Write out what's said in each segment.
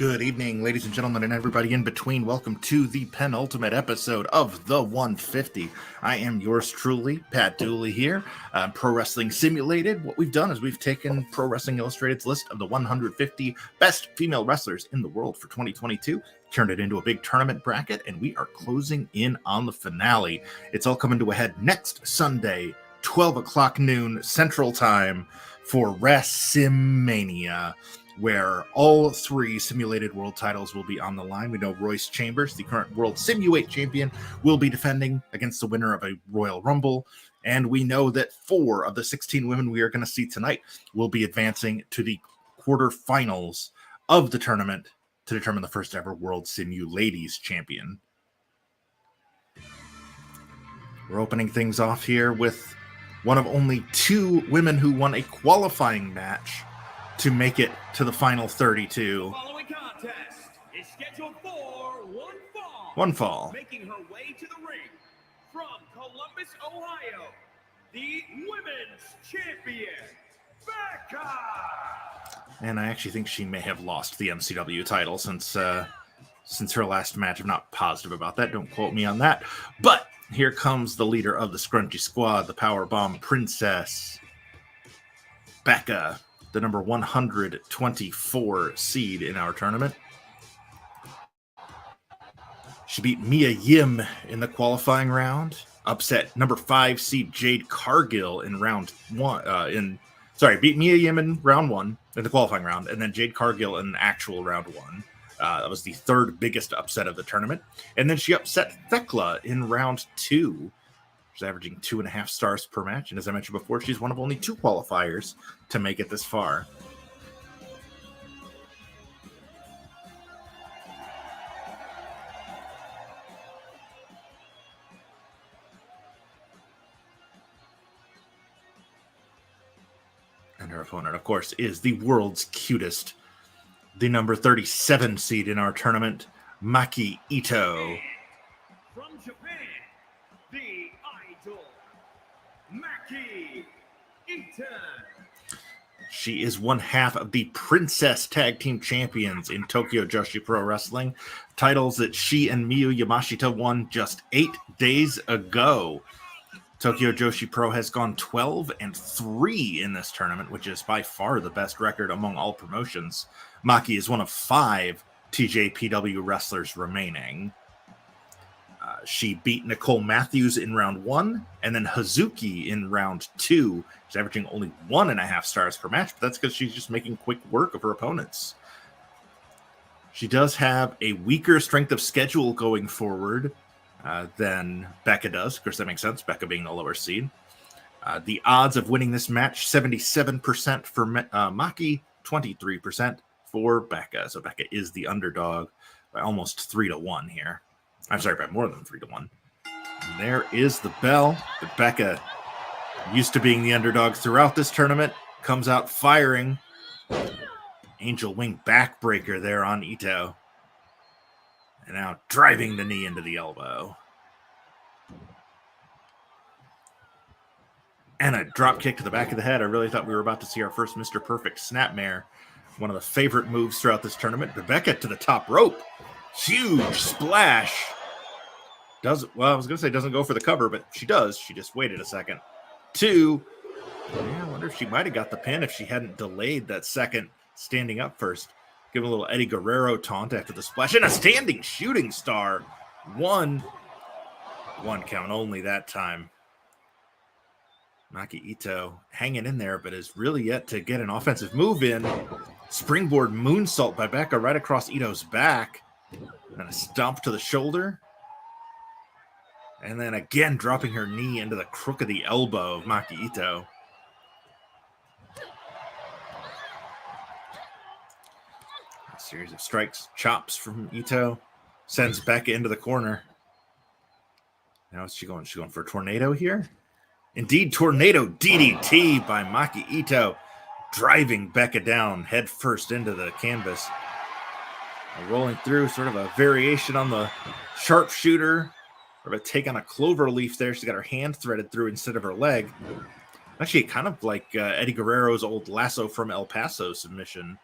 Good evening, ladies and gentlemen, and everybody in between. Welcome to the penultimate episode of the 150. I am yours truly, Pat Dooley here, Pro Wrestling Simulated. What we've done is we've taken Pro Wrestling Illustrated's list of the 150 best female wrestlers in the world for 2022, turned it into a big tournament bracket, and we are closing in on the finale. It's all coming to a head next Sunday, 12 o'clock noon Central Time for WreSIMania, where all three simulated world titles will be on the line. We know Royce Chambers, the current World Simulate Champion, will be defending against the winner of a Royal Rumble. And we know that 4 of the 16 women we are going to see tonight will be advancing to the quarterfinals of the tournament to determine the first ever World Simuladies Champion. We're opening things off here with one of only 2 women who won a qualifying match to make it to the final 32. The following contest is scheduled for one fall. Making her way to the ring from Columbus, Ohio, the Women's Champion, Becca. And I actually think she may have lost the MCW title since her last match. I'm not positive about that. Don't quote me on that. But here comes the leader of the Scrunchy Squad, the Powerbomb Princess, Becca, the number 124 seed in our tournament. She beat Mia Yim in the qualifying round, upset number 5 seed Jade Cargill in round 1. Beat Mia Yim in round 1 in the qualifying round, and then Jade Cargill in actual round 1. That was the 3rd biggest upset of the tournament. And then she upset Thekla in round 2. She's averaging 2.5 stars per match. And as I mentioned before, she's one of only 2 qualifiers to make it this far. And her opponent, of course, is the world's cutest, the number 37 seed in our tournament, Maki Ito. From Japan, the Idol, Maki Ito. She is one half of the Princess Tag Team Champions in Tokyo Joshi Pro Wrestling, titles that she and Miyu Yamashita won just 8 days ago. Tokyo Joshi Pro has gone 12-3 in this tournament, which is by far the best record among all promotions. Maki is one of 5 TJPW wrestlers remaining. She beat Nicole Matthews in round 1, and then Hazuki in round 2. She's averaging only 1.5 stars per match, but that's because she's just making quick work of her opponents. She does have a weaker strength of schedule going forward than Becca does. Of course, that makes sense, Becca being the lower seed. The odds of winning this match, 77% for Maki, 23% for Becca. So Becca is the underdog by almost 3-1 here. I'm sorry, by more than 3-1. And there is the bell. But Becca, used to being the underdog throughout this tournament, comes out firing. Angel wing backbreaker there on Ito. And now driving the knee into the elbow. And a drop kick to the back of the head. I really thought we were about to see our first Mr. Perfect snapmare. One of the favorite moves throughout this tournament. Rebecca to the top rope. Huge splash. I was going to say doesn't go for the cover, but she does. She just waited a second. 2. Yeah, I wonder if she might have got the pin if she hadn't delayed that second standing up first. Give a little Eddie Guerrero taunt after the splash. And a standing shooting star. 1 count only that time. Maki Ito hanging in there, but is really yet to get an offensive move in. Springboard moonsault by Becca right across Ito's back. And a stomp to the shoulder. And then again dropping her knee into the crook of the elbow of Maki Ito. A series of strikes, chops from Ito. Sends Becca into the corner. Now what's she going? She's going for a tornado here? Indeed, tornado DDT by Maki Ito. Driving Becca down head first into the canvas. Rolling through, sort of a variation on the sharpshooter. Or a take on a clover leaf there. She's got her hand threaded through instead of her leg. Actually, kind of like Eddie Guerrero's old lasso from El Paso submission.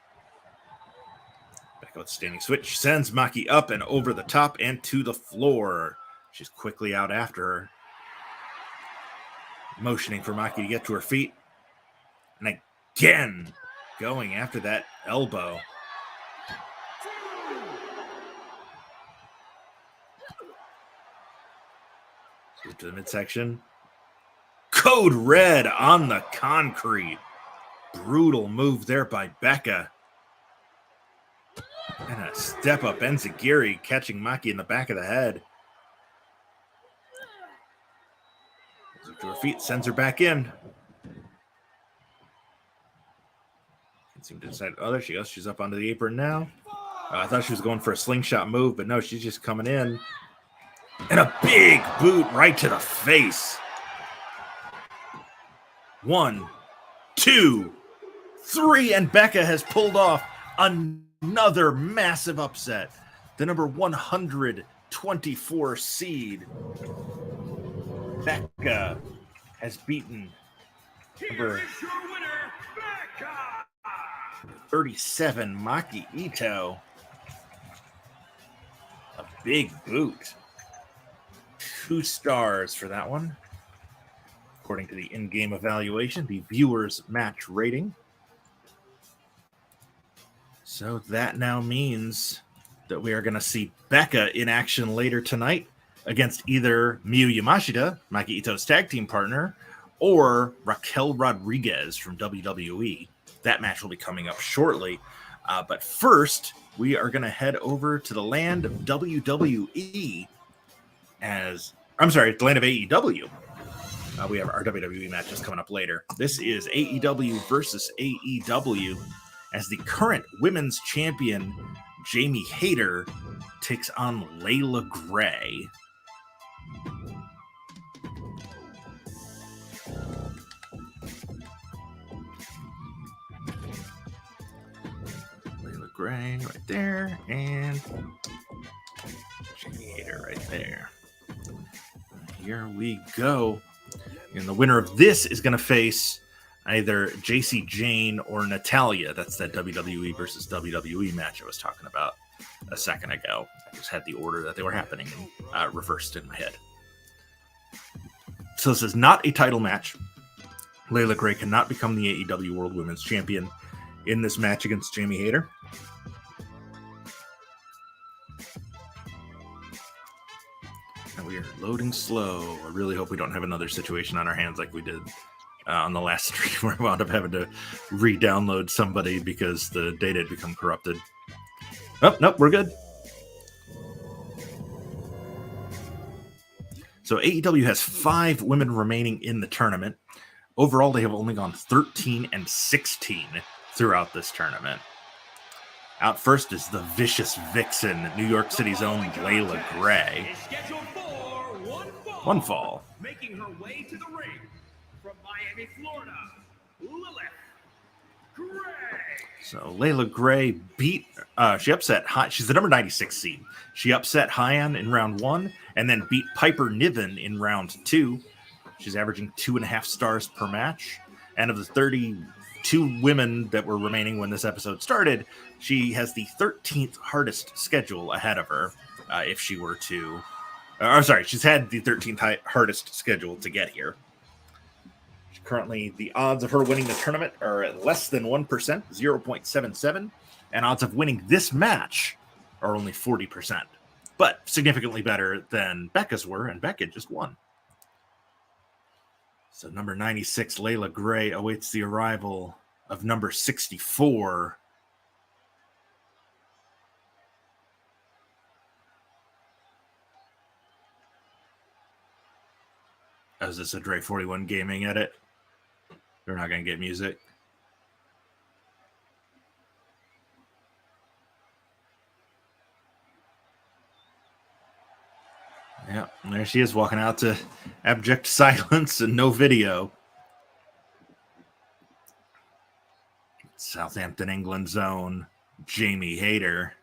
Becca with standing switch sends Maki up and over the top and to the floor. She's quickly out after her, motioning for Maki to get to her feet. And again, going after that elbow. To the midsection. Code red on the concrete. Brutal move there by Becca. And a step up enziguri catching Maki in the back of the head. Goes to her feet, sends her back in. Can't seem to decide. Oh, there she goes. She's up onto the apron now. I thought she was going for a slingshot move, but no, she's just coming in. And a big boot right to the face. 1, 2, 3, and Becca has pulled off another massive upset. The number 124 seed, Becca, has beaten number 37, Maki Ito. A big boot. 2 stars for that one, according to the in-game evaluation, the viewers' match rating. So that now means that we are going to see Becca in action later tonight against either Miyu Yamashita, Maki Ito's tag team partner, or Raquel Rodriguez from WWE. That match will be coming up shortly. But first, we are going to head over to the land of WWE the land of AEW. We have our WWE matches coming up later. This is AEW versus AEW as the current women's champion, Jamie Hayter, takes on Layla Gray. Layla Gray right there, and Jamie Hayter right there. Here we go. And the winner of this is going to face either Jacy Jayne or Natalya. That's that WWE versus WWE match I was talking about a second ago. I just had the order that they were happening reversed in my head. So this is not a title match. Layla Gray cannot become the AEW World Women's Champion in this match against Jamie Hayter. And we are loading slow. I really hope we don't have another situation on our hands like we did on the last stream where I wound up having to re-download somebody because the data had become corrupted. Oh, nope, we're good. So AEW has 5 women remaining in the tournament. Overall, they have only gone 13-16 throughout this tournament. Out first is the Vicious Vixen, New York City's own Layla Gray. One fall. Making her way to the ring from Miami, Florida, Lilith Gray. So Layla Gray she upset she's the number 96 seed. She upset Hyan in round 1 and then beat Piper Niven in round 2. She's averaging 2.5 stars per match. And of the 32 women that were remaining when this episode started, she has the 13th hardest schedule ahead of her if she were to... she's had the 13th hardest schedule to get here. Currently, the odds of her winning the tournament are at less than 1%, 0.77, and odds of winning this match are only 40%, but significantly better than Becca's were, and Becca just won. So number 96, Layla Gray, awaits the arrival of number 64, is this a Dre 41 gaming edit? They're not going to get music. Yeah, and there she is walking out to abject silence and no video. Southampton, England zone, Jamie Hayter.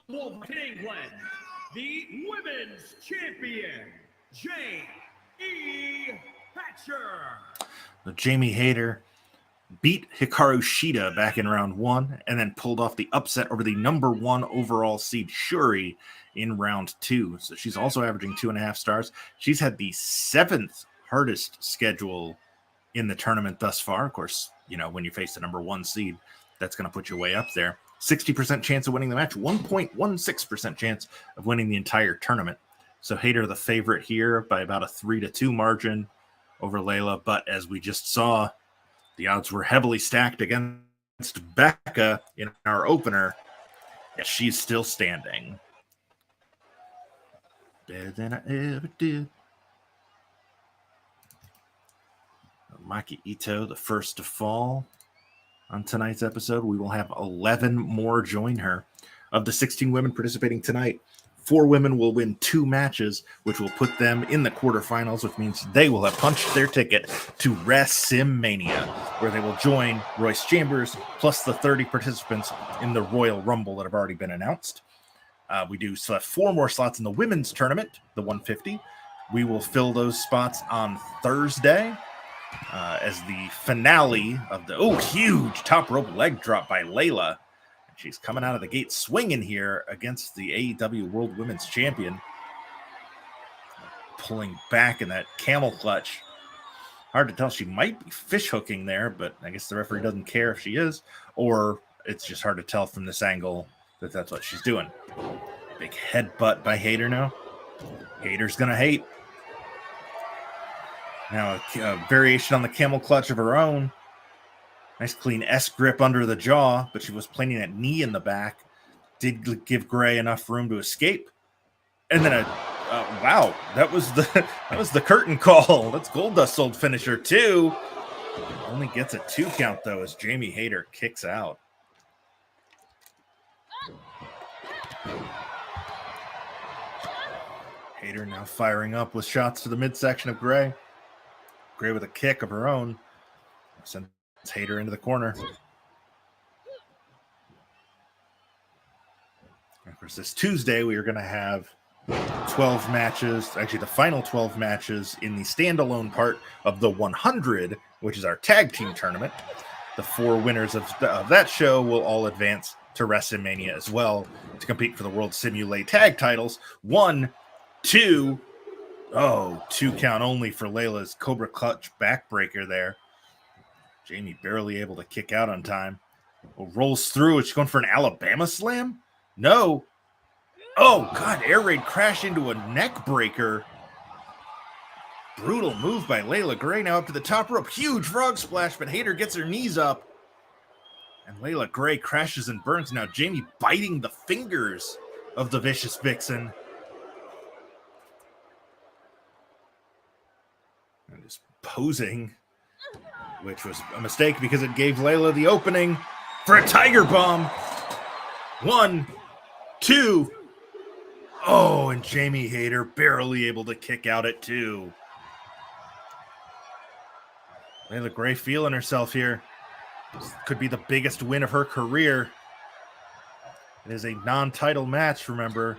From England, the women's champion, Jamie Hayter. Jamie Hayter beat Hikaru Shida back in round 1 and then pulled off the upset over the number 1 overall seed Shuri in round 2. So she's also averaging 2.5 stars. She's had the 7th hardest schedule in the tournament thus far. Of course, you know, when you face the number 1 seed, that's going to put you way up there. 60% chance of winning the match, 1.16% chance of winning the entire tournament. So Hayter the favorite here by about a 3-2 margin over Layla. But as we just saw, the odds were heavily stacked against Becca in our opener. Yet she's still standing. Better than I ever did. Maki Ito, the first to fall on tonight's episode. We will have 11 more join her. Of the 16 women participating tonight, 4 women will win 2 matches, which will put them in the quarterfinals, which means they will have punched their ticket to WreSIMania, where they will join Royce Chambers plus the 30 participants in the Royal Rumble that have already been announced. We do still have 4 more slots in the women's tournament, the 150. We will fill those spots on Thursday as the finale of the huge top rope leg drop by Layla. She's coming out of the gate swinging here against the AEW World Women's Champion. Pulling back in that camel clutch. Hard to tell. She might be fish hooking there, but I guess the referee doesn't care if she is. Or it's just hard to tell from this angle that that's what she's doing. Big headbutt by Hayter now. Hayter's going to hate. Now a variation on the camel clutch of her own. Nice clean S grip under the jaw, but she was planting that knee in the back. Did give Gray enough room to escape. And then wow, that was the curtain call. That's Goldust's old finisher too. Only gets a 2 count though as Jamie Hayter kicks out. Hayter now firing up with shots to the midsection of Gray. Gray with a kick of her own. Sends Hayter into the corner. Of course, this Tuesday we are going to have 12 matches, actually the final 12 matches in the standalone part of the 100, which is our tag team tournament. The 4 winners of that show will all advance to WreSIMania as well to compete for the World Simuladies tag titles. 1, 2, 2 count only for Layla's Cobra Clutch backbreaker there. Jamie barely able to kick out on time. Rolls through. Is she going for an Alabama slam? No. Oh, God. Air raid crash into a neck breaker. Brutal move by Layla Gray. Now up to the top rope. Huge frog splash, but Hayter gets her knees up. And Layla Gray crashes and burns. Now Jamie biting the fingers of the Vicious Vixen. And just posing, which was a mistake because it gave Layla the opening for a Tiger Bomb. 1, 2. Oh, and Jamie Hayter barely able to kick out at 2. Layla Gray feeling herself here. This could be the biggest win of her career. It is a non-title match, remember.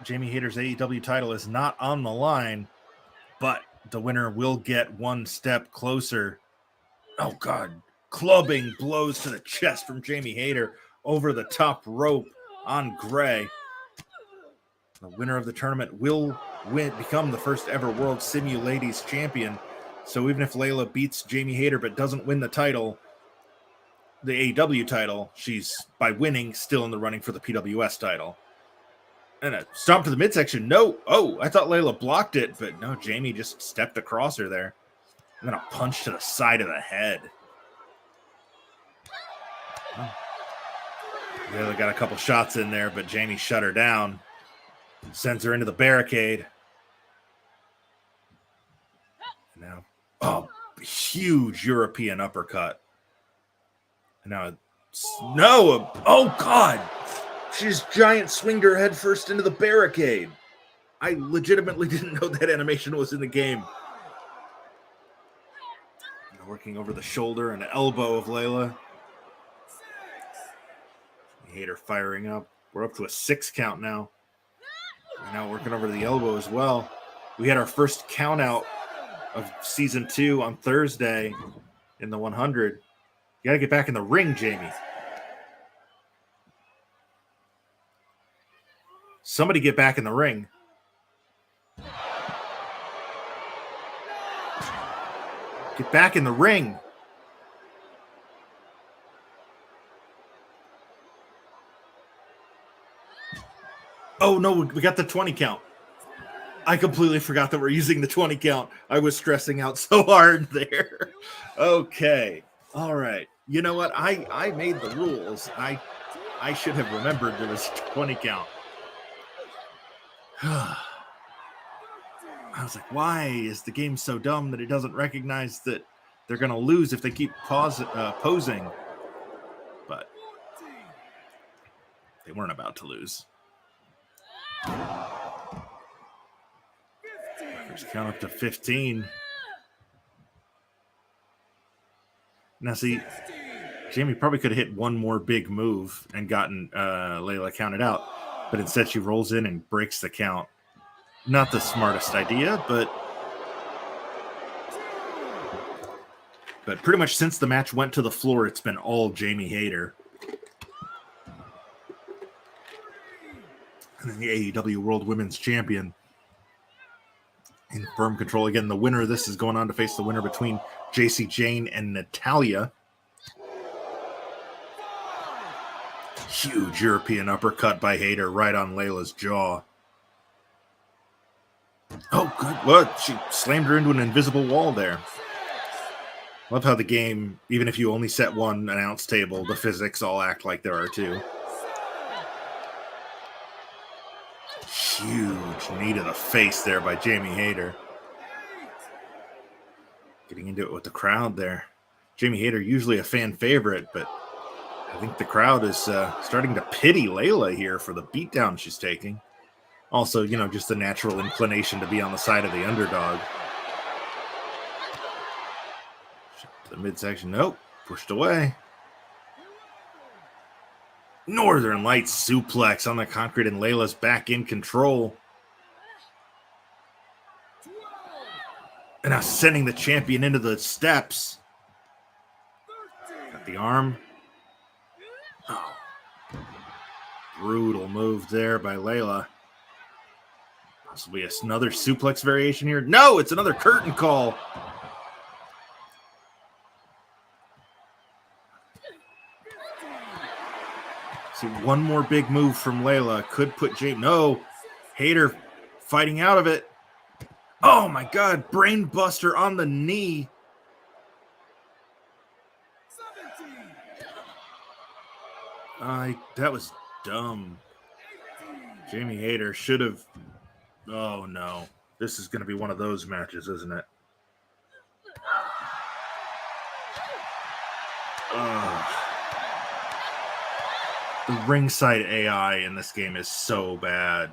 Jamie Hayter's AEW title is not on the line, but the winner will get one step closer. Oh, God. Clubbing blows to the chest from Jamie Hayter over the top rope on Gray. The winner of the tournament will become the first ever World Simuladies Champion. So even if Layla beats Jamie Hayter but doesn't win the title, the AEW title, she's, by winning, still in the running for the PWS title. And a stomp to the midsection. No. Oh, I thought Layla blocked it, but no, Jamie just stepped across her there. And then a punch to the side of the head. Oh. Layla got a couple shots in there, but Jamie shut her down. Sends her into the barricade. And now, huge European uppercut. And now, no, oh God. She just giant swinged her head first into the barricade. I legitimately didn't know that animation was in the game. Working over the shoulder and elbow of Layla. Hayter firing up. We're up to a 6 count now. And now working over the elbow as well. We had our first count out of season 2 on Thursday in the 100. You got to get back in the ring, Jamie. Somebody get back in the ring. Get back in the ring. Oh, no, we got the 20 count. I completely forgot that we're using the 20 count. I was stressing out so hard there. Okay. All right. You know what? I made the rules. I should have remembered there was a 20 count. I was like, why is the game so dumb that it doesn't recognize that they're going to lose if they keep posing? But they weren't about to lose. First count up to 15. Now, see, Jamie probably could have hit one more big move and gotten Layla counted out, but instead she rolls in and breaks the count. Not the smartest idea, but pretty much since the match went to the floor, it's been all Jamie Hayter. And then the AEW World Women's Champion in firm control. Again, the winner of this is going on to face the winner between Jacy Jayne and Natalya. Huge European uppercut by Hayter right on Layla's jaw. Oh, good. Look, she slammed her into an invisible wall there. Love how the game, even if you only set one announce table, the physics all act like there are two. Huge knee to the face there by Jamie Hayter. Getting into it with the crowd there. Jamie Hayter, usually a fan favorite, but I think the crowd is starting to pity Layla here for the beatdown she's taking. Also, you know, just the natural inclination to be on the side of the underdog. To the midsection. Nope. Pushed away. Northern Lights suplex on the concrete, and Layla's back in control. And now sending the champion into the steps. Got the arm. Oh. Brutal move there by Layla. Possibly another suplex variation here. No, it's another curtain call. See, one more big move from Layla could put Jane. No, Hayter fighting out of it. Oh my God, brain buster on the knee. That was dumb. Jamie Hayter should have. Oh no, this is going to be one of those matches, isn't it? The ringside AI in this game is so bad.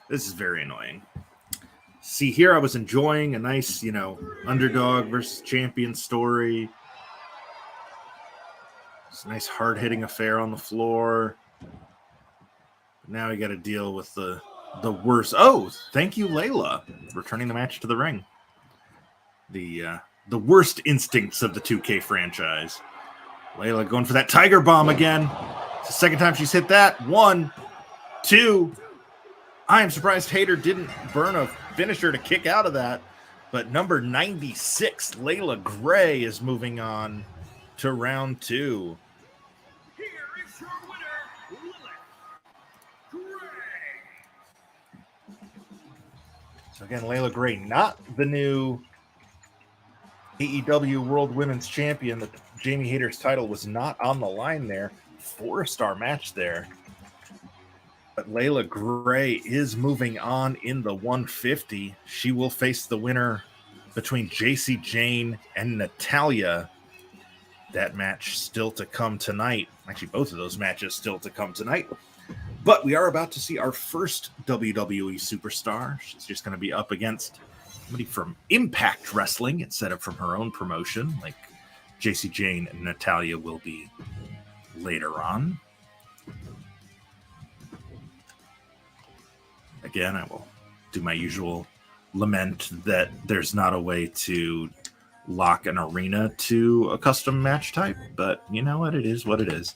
This is very annoying. See, here I was enjoying a nice, you know, underdog versus champion story. It's a nice hard-hitting affair on the floor. Now we got to deal with the worst. Oh, thank you, Layla, returning the match to the ring. The worst instincts of the 2K franchise. Layla going for that Tiger Bomb again. It's the second time she's hit that. 1, 2. I am surprised Hayter didn't burn a finisher to kick out of that. But number 96, Layla Gray, is moving on to round 2. Here is your winner, Layla Gray. So again, Layla Gray, not the new AEW World Women's Champion. The Jamie Hayter's title was not on the line there. 4-star match there. But Layla Gray is moving on in the 150. She will face the winner between Jacy Jayne and Natalya. That match still to come tonight. Actually, both of those matches still to come tonight. But we are about to see our first WWE superstar. She's just going to be up against somebody from Impact Wrestling instead of from her own promotion, like Jacy Jayne and Natalya will be later on. Again, I will do my usual lament that there's not a way to lock an arena to a custom match type, but you know what? It is what it is.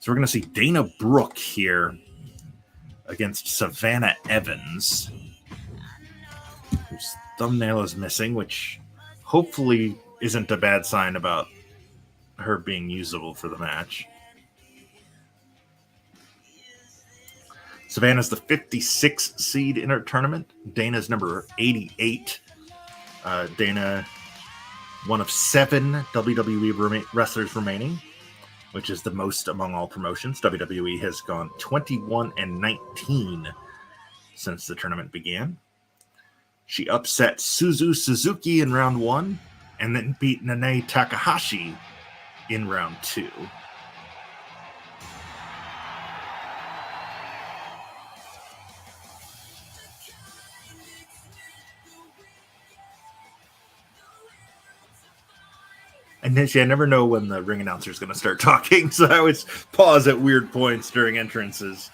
So we're going to see Dana Brooke here against Savannah Evans, whose thumbnail is missing, which hopefully isn't a bad sign about her being usable for the match. Savannah's the 56th seed in her tournament. Dana's number 88. Dana, one of 7 WWE wrestlers remaining, which is the most among all promotions. WWE has gone 21-19 since the tournament began. She upset Suzu Suzuki in round 1 and then beat Nanae Takahashi in round 2. And then I never know when the ring announcer is going to start talking, so I always pause at weird points during entrances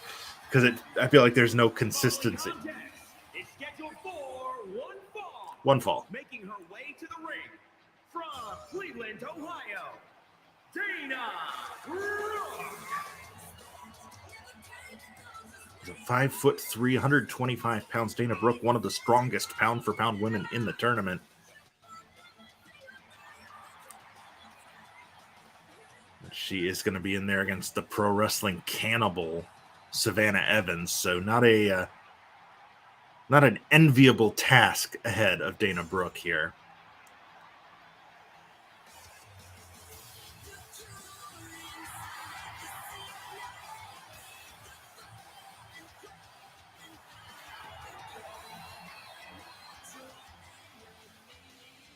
because I feel like there's no consistency. It's scheduled for one fall. Making her way to the ring from Cleveland, Ohio, Dana Brooke. She's a 5'3", 125 pounds. Dana Brooke, one of the strongest pound-for-pound women in the tournament. She is going to be in there against the pro wrestling cannibal Savannah Evans, so not an enviable task ahead of Dana Brooke here.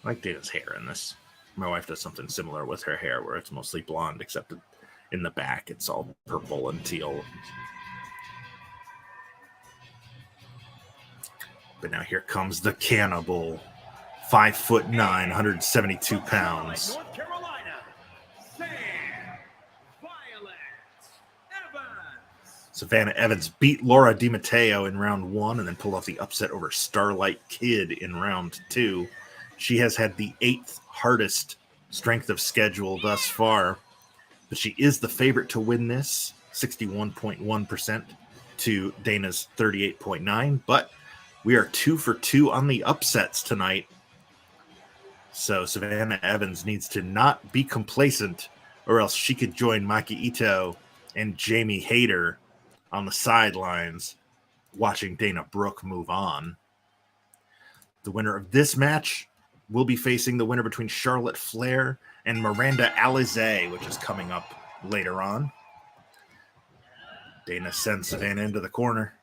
I like Dana's hair in this. My wife does something similar with her hair where it's mostly blonde, except in the back it's all purple and teal. But now here comes the cannibal. 5'9", 172 pounds. North Carolina, Savannah Evans beat Laura DiMatteo in round 1 and then pulled off the upset over Starlight Kid in round 2. She has had the 8th hardest strength of schedule thus far, but she is the favorite to win this, 61.1% to Dana's 38.9%. But we are 2 for 2 on the upsets tonight. So Savannah Evans needs to not be complacent, or else she could join Maki Ito and Jamie Hayter on the sidelines watching Dana Brooke move on. The winner of this match will be facing the winner between Charlotte Flair and Miranda Alizé, which is coming up later on. Dana sends Savannah into the corner.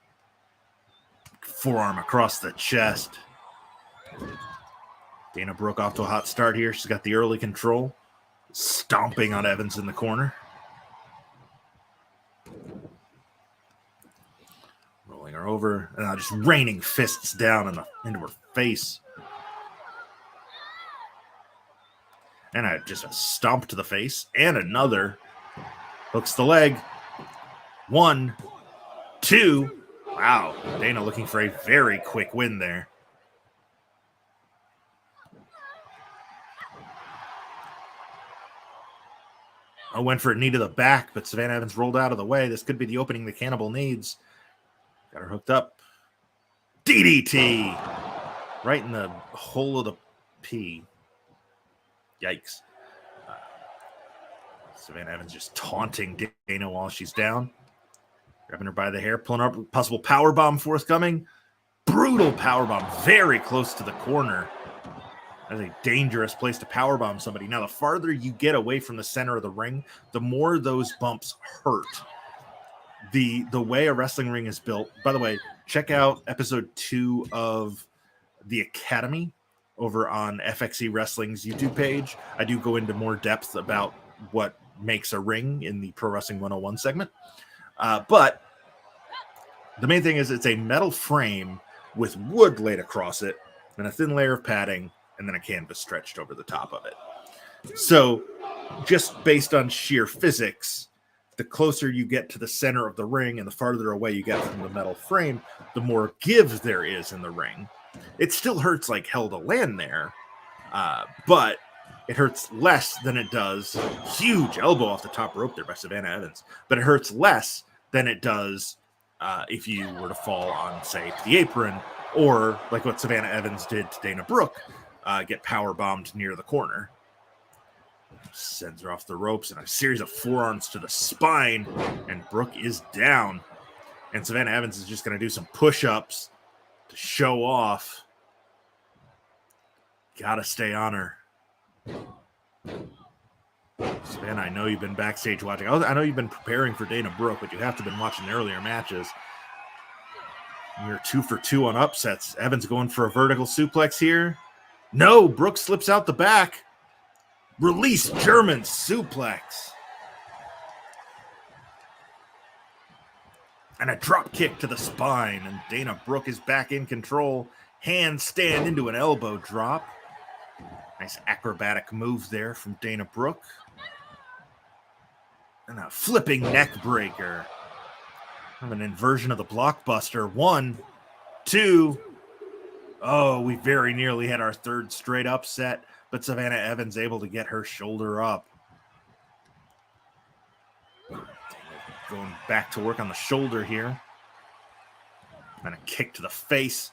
Forearm across the chest. Dana Brooke off to a hot start here. She's got the early control. Stomping on Evans in the corner. Rolling her over. And now just raining fists down into her face. And just a stomp to the face. And another. Hooks the leg. 1, 2. Wow. Dana looking for a very quick win there. I went for a knee to the back, but Savannah Evans rolled out of the way. This could be the opening the Cannibal needs. Got her hooked up. DDT. Right in the hole of the P. Yikes. Savannah Evans just taunting Dana while she's down. Grabbing her by the hair, pulling her up. Possible powerbomb forthcoming. Brutal powerbomb. Very close to the corner. That's a dangerous place to powerbomb somebody. Now, the farther you get away from the center of the ring, the more those bumps hurt. The way a wrestling ring is built. By the way, check out episode 2 of The Academy over on FXE Wrestling's YouTube page. I do go into more depth about what makes a ring in the Pro Wrestling 101 segment. But the main thing is it's a metal frame with wood laid across it and a thin layer of padding and then a canvas stretched over the top of it. So just based on sheer physics, the closer you get to the center of the ring and the farther away you get from the metal frame, the more give there is in the ring. It still hurts like hell to land there, but it hurts less than it does. Huge elbow off the top rope there by Savannah Evans, but it hurts less than it does if you were to fall on, say, the apron, or like what Savannah Evans did to Dana Brooke, get power bombed near the corner. Sends her off the ropes and a series of forearms to the spine, and Brooke is down. And Savannah Evans is just going to do some push-ups to show off. Gotta stay on her. Savannah, I know you've been backstage watching. I know you've been preparing for Dana Brooke, but you have to have been watching the earlier matches. You're 2 for 2 on upsets. Evans going for a vertical suplex here. No, Brooke slips out the back. Release German suplex. And a drop kick to the spine. And Dana Brooke is back in control. Handstand into an elbow drop. Nice acrobatic move there from Dana Brooke. And a flipping neck breaker. An inversion of the blockbuster. 1, 2. Oh, we very nearly had our third straight upset, but Savannah Evans able to get her shoulder up. Going back to work on the shoulder here. And a kick to the face.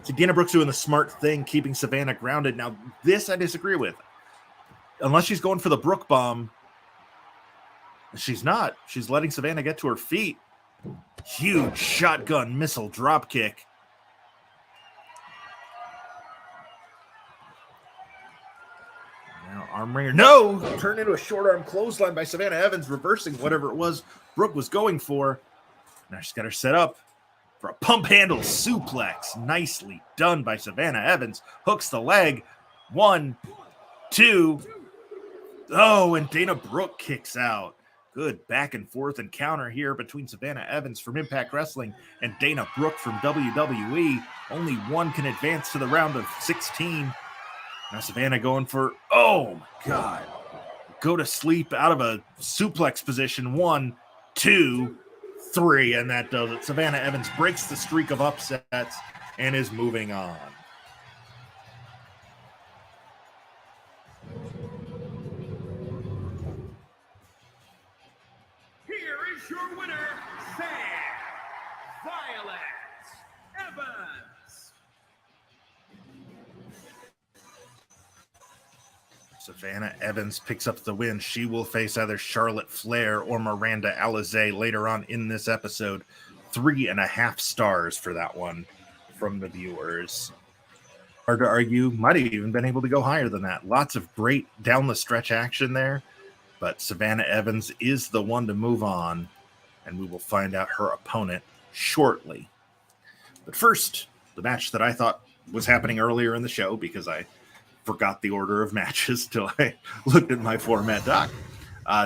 See, Dana Brooke's doing the smart thing, keeping Savannah grounded. Now, this I disagree with. Unless she's going for the Brooke bomb, she's not. She's letting Savannah get to her feet. Huge shotgun missile drop kick. Now arm wringer. No! Turned into a short arm clothesline by Savannah Evans, reversing whatever it was Brooke was going for. Now she's got her set up for a pump handle suplex. Nicely done by Savannah Evans. Hooks the leg. 1, 2. Oh, and Dana Brooke kicks out. Good back and forth encounter here between Savannah Evans from Impact Wrestling and Dana Brooke from WWE. Only one can advance to the round of 16. Now Savannah going for, oh my God. Go to sleep out of a suplex position. 1, 2, 3, and that does it. Savannah Evans breaks the streak of upsets and is moving on. Here is your winner, Violet Evans. Savannah Evans picks up the win. She will face either Charlotte Flair or Miranda Alizé later on in this episode. 3.5 stars for that one from the viewers. Hard to argue. Might have even been able to go higher than that. Lots of great down the stretch action there. But Savannah Evans is the one to move on. And we will find out her opponent shortly. But first, the match that I thought was happening earlier in the show, because I forgot the order of matches till I looked at my format doc.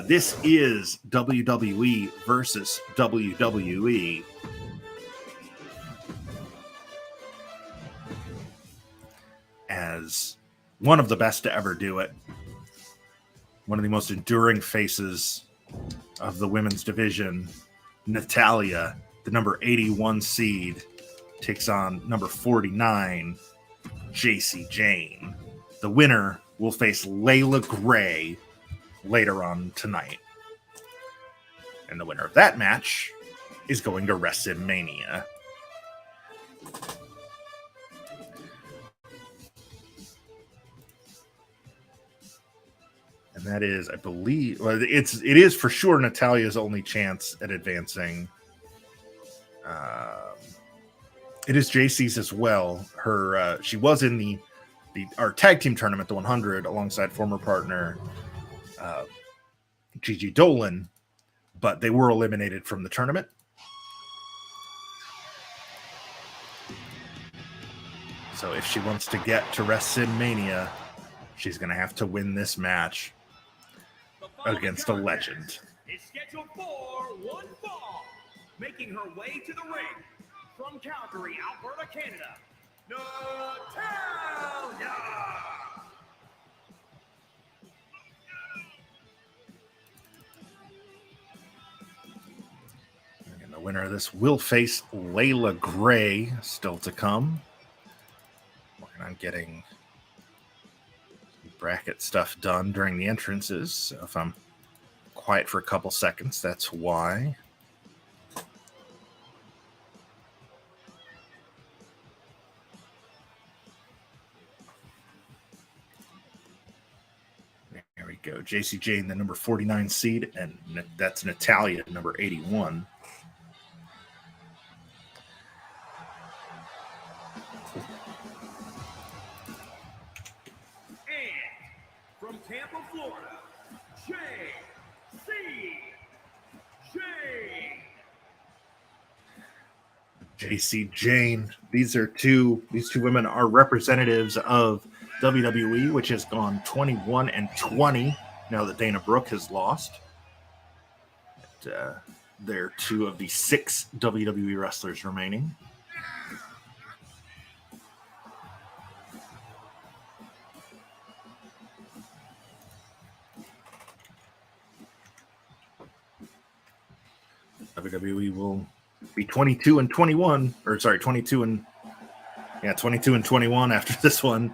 This is WWE versus WWE. As one of the best to ever do it. One of the most enduring faces of the women's division, Natalya, the number 81 seed, takes on number 49, Jacy Jayne. The winner will face Layla Gray later on tonight. And the winner of that match is going to WreSIMania. And that is, I believe, well, it is for sure Natalya's only chance at advancing. It is Jacy's as well. She was in our tag team tournament, the 100, alongside former partner Gigi Dolan, but they were eliminated from the tournament. So if she wants to get to WreSIMania, she's going to have to win this match against a legend. Is scheduled for one fall, making her way to the ring from Calgary, Alberta, Canada, Natalya. The winner of this will face Layla Gray, still to come. Working on getting bracket stuff done during the entrances. So if I'm quiet for a couple seconds, that's why. There we go. Jacy Jayne, the number 49 seed, and that's Natalia, number 81. From Tampa, Florida, Jacy Jayne. Jacy Jayne. These two women are representatives of WWE, which has gone 21-20 now that Dana Brooke has lost. They're two of the 6 WWE wrestlers remaining. WWE will be 22-21, or sorry, 22-21 after this one,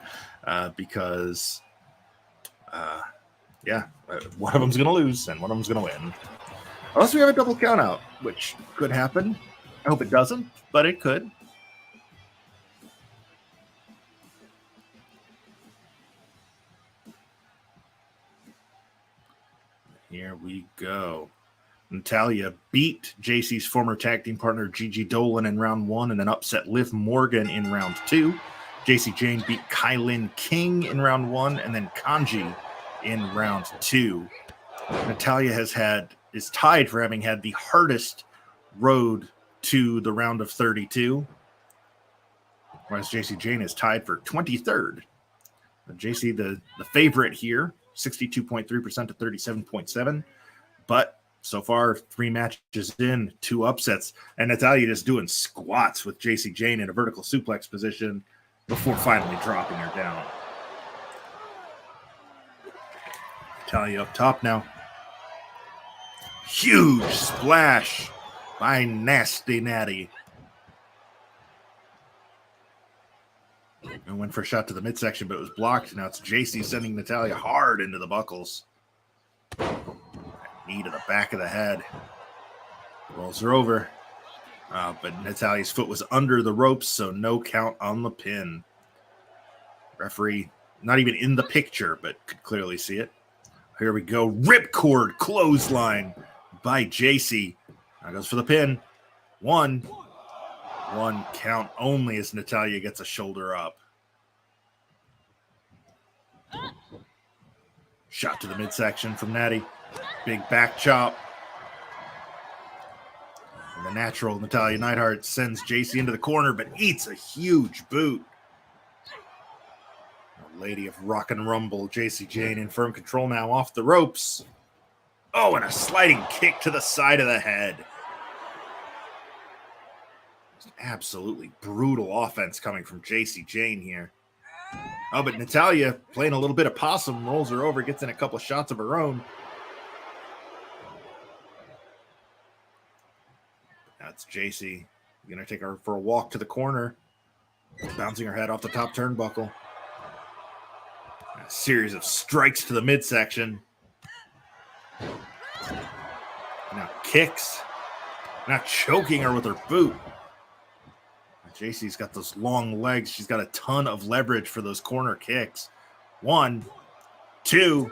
because one of them's going to lose and one of them's going to win. Unless we have a double count out, which could happen. I hope it doesn't, but it could. Here we go. Natalia beat Jacy's former tag team partner Gigi Dolan in round 1 and then upset Liv Morgan in round 2. Jacy Jayne beat Kylin King in round 1 and then Kanji in round 2. Natalia is tied for having had the hardest road to the round of 32, whereas Jacy Jayne is tied for 23rd. Jacy, the favorite here, 62.3% to 37.7%, but so far, 3 matches in, 2 upsets, and Natalia just doing squats with Jacy Jayne in a vertical suplex position before finally dropping her down. Natalia up top now. Huge splash by Nasty Natty. And went for a shot to the midsection, but it was blocked. Now it's Jacy sending Natalia hard into the buckles. Knee to the back of the head. Rolls her over. But Natalia's foot was under the ropes, so no count on the pin. Referee not even in the picture, but could clearly see it. Here we go. Ripcord clothesline by Jacy. Now goes for the pin. One count only as Natalia gets a shoulder up. Shot to the midsection from Natty. Big back chop. And the natural Natalia Neidhart sends Jacy into the corner, but eats a huge boot. The lady of rock and rumble, Jacy Jayne in firm control now off the ropes. Oh, and a sliding kick to the side of the head. Just absolutely brutal offense coming from Jacy Jayne here. Oh, but Natalia playing a little bit of possum, rolls her over, gets in a couple of shots of her own. That's Jacy. Gonna take her for a walk to the corner. Bouncing her head off the top turnbuckle. A series of strikes to the midsection. Now kicks. Now choking her with her boot. Jacy's got those long legs. She's got a ton of leverage for those corner kicks. 1, 2.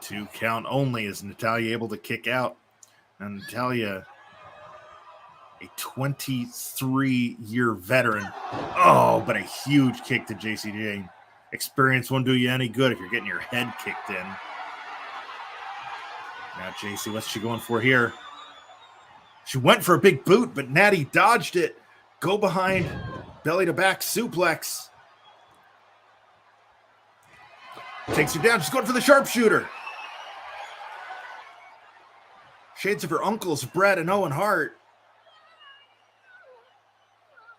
2 count only. Is Natalia able to kick out? And Natalia, a 23-year veteran. Oh, but a huge kick to Jacy Jayne. Experience won't do you any good if you're getting your head kicked in. Now Jacy, what's she going for here? She went for a big boot, but Natty dodged it. Go behind, belly to back suplex. Takes her down. She's going for the sharpshooter. Shades of her uncles, Bret and Owen Hart.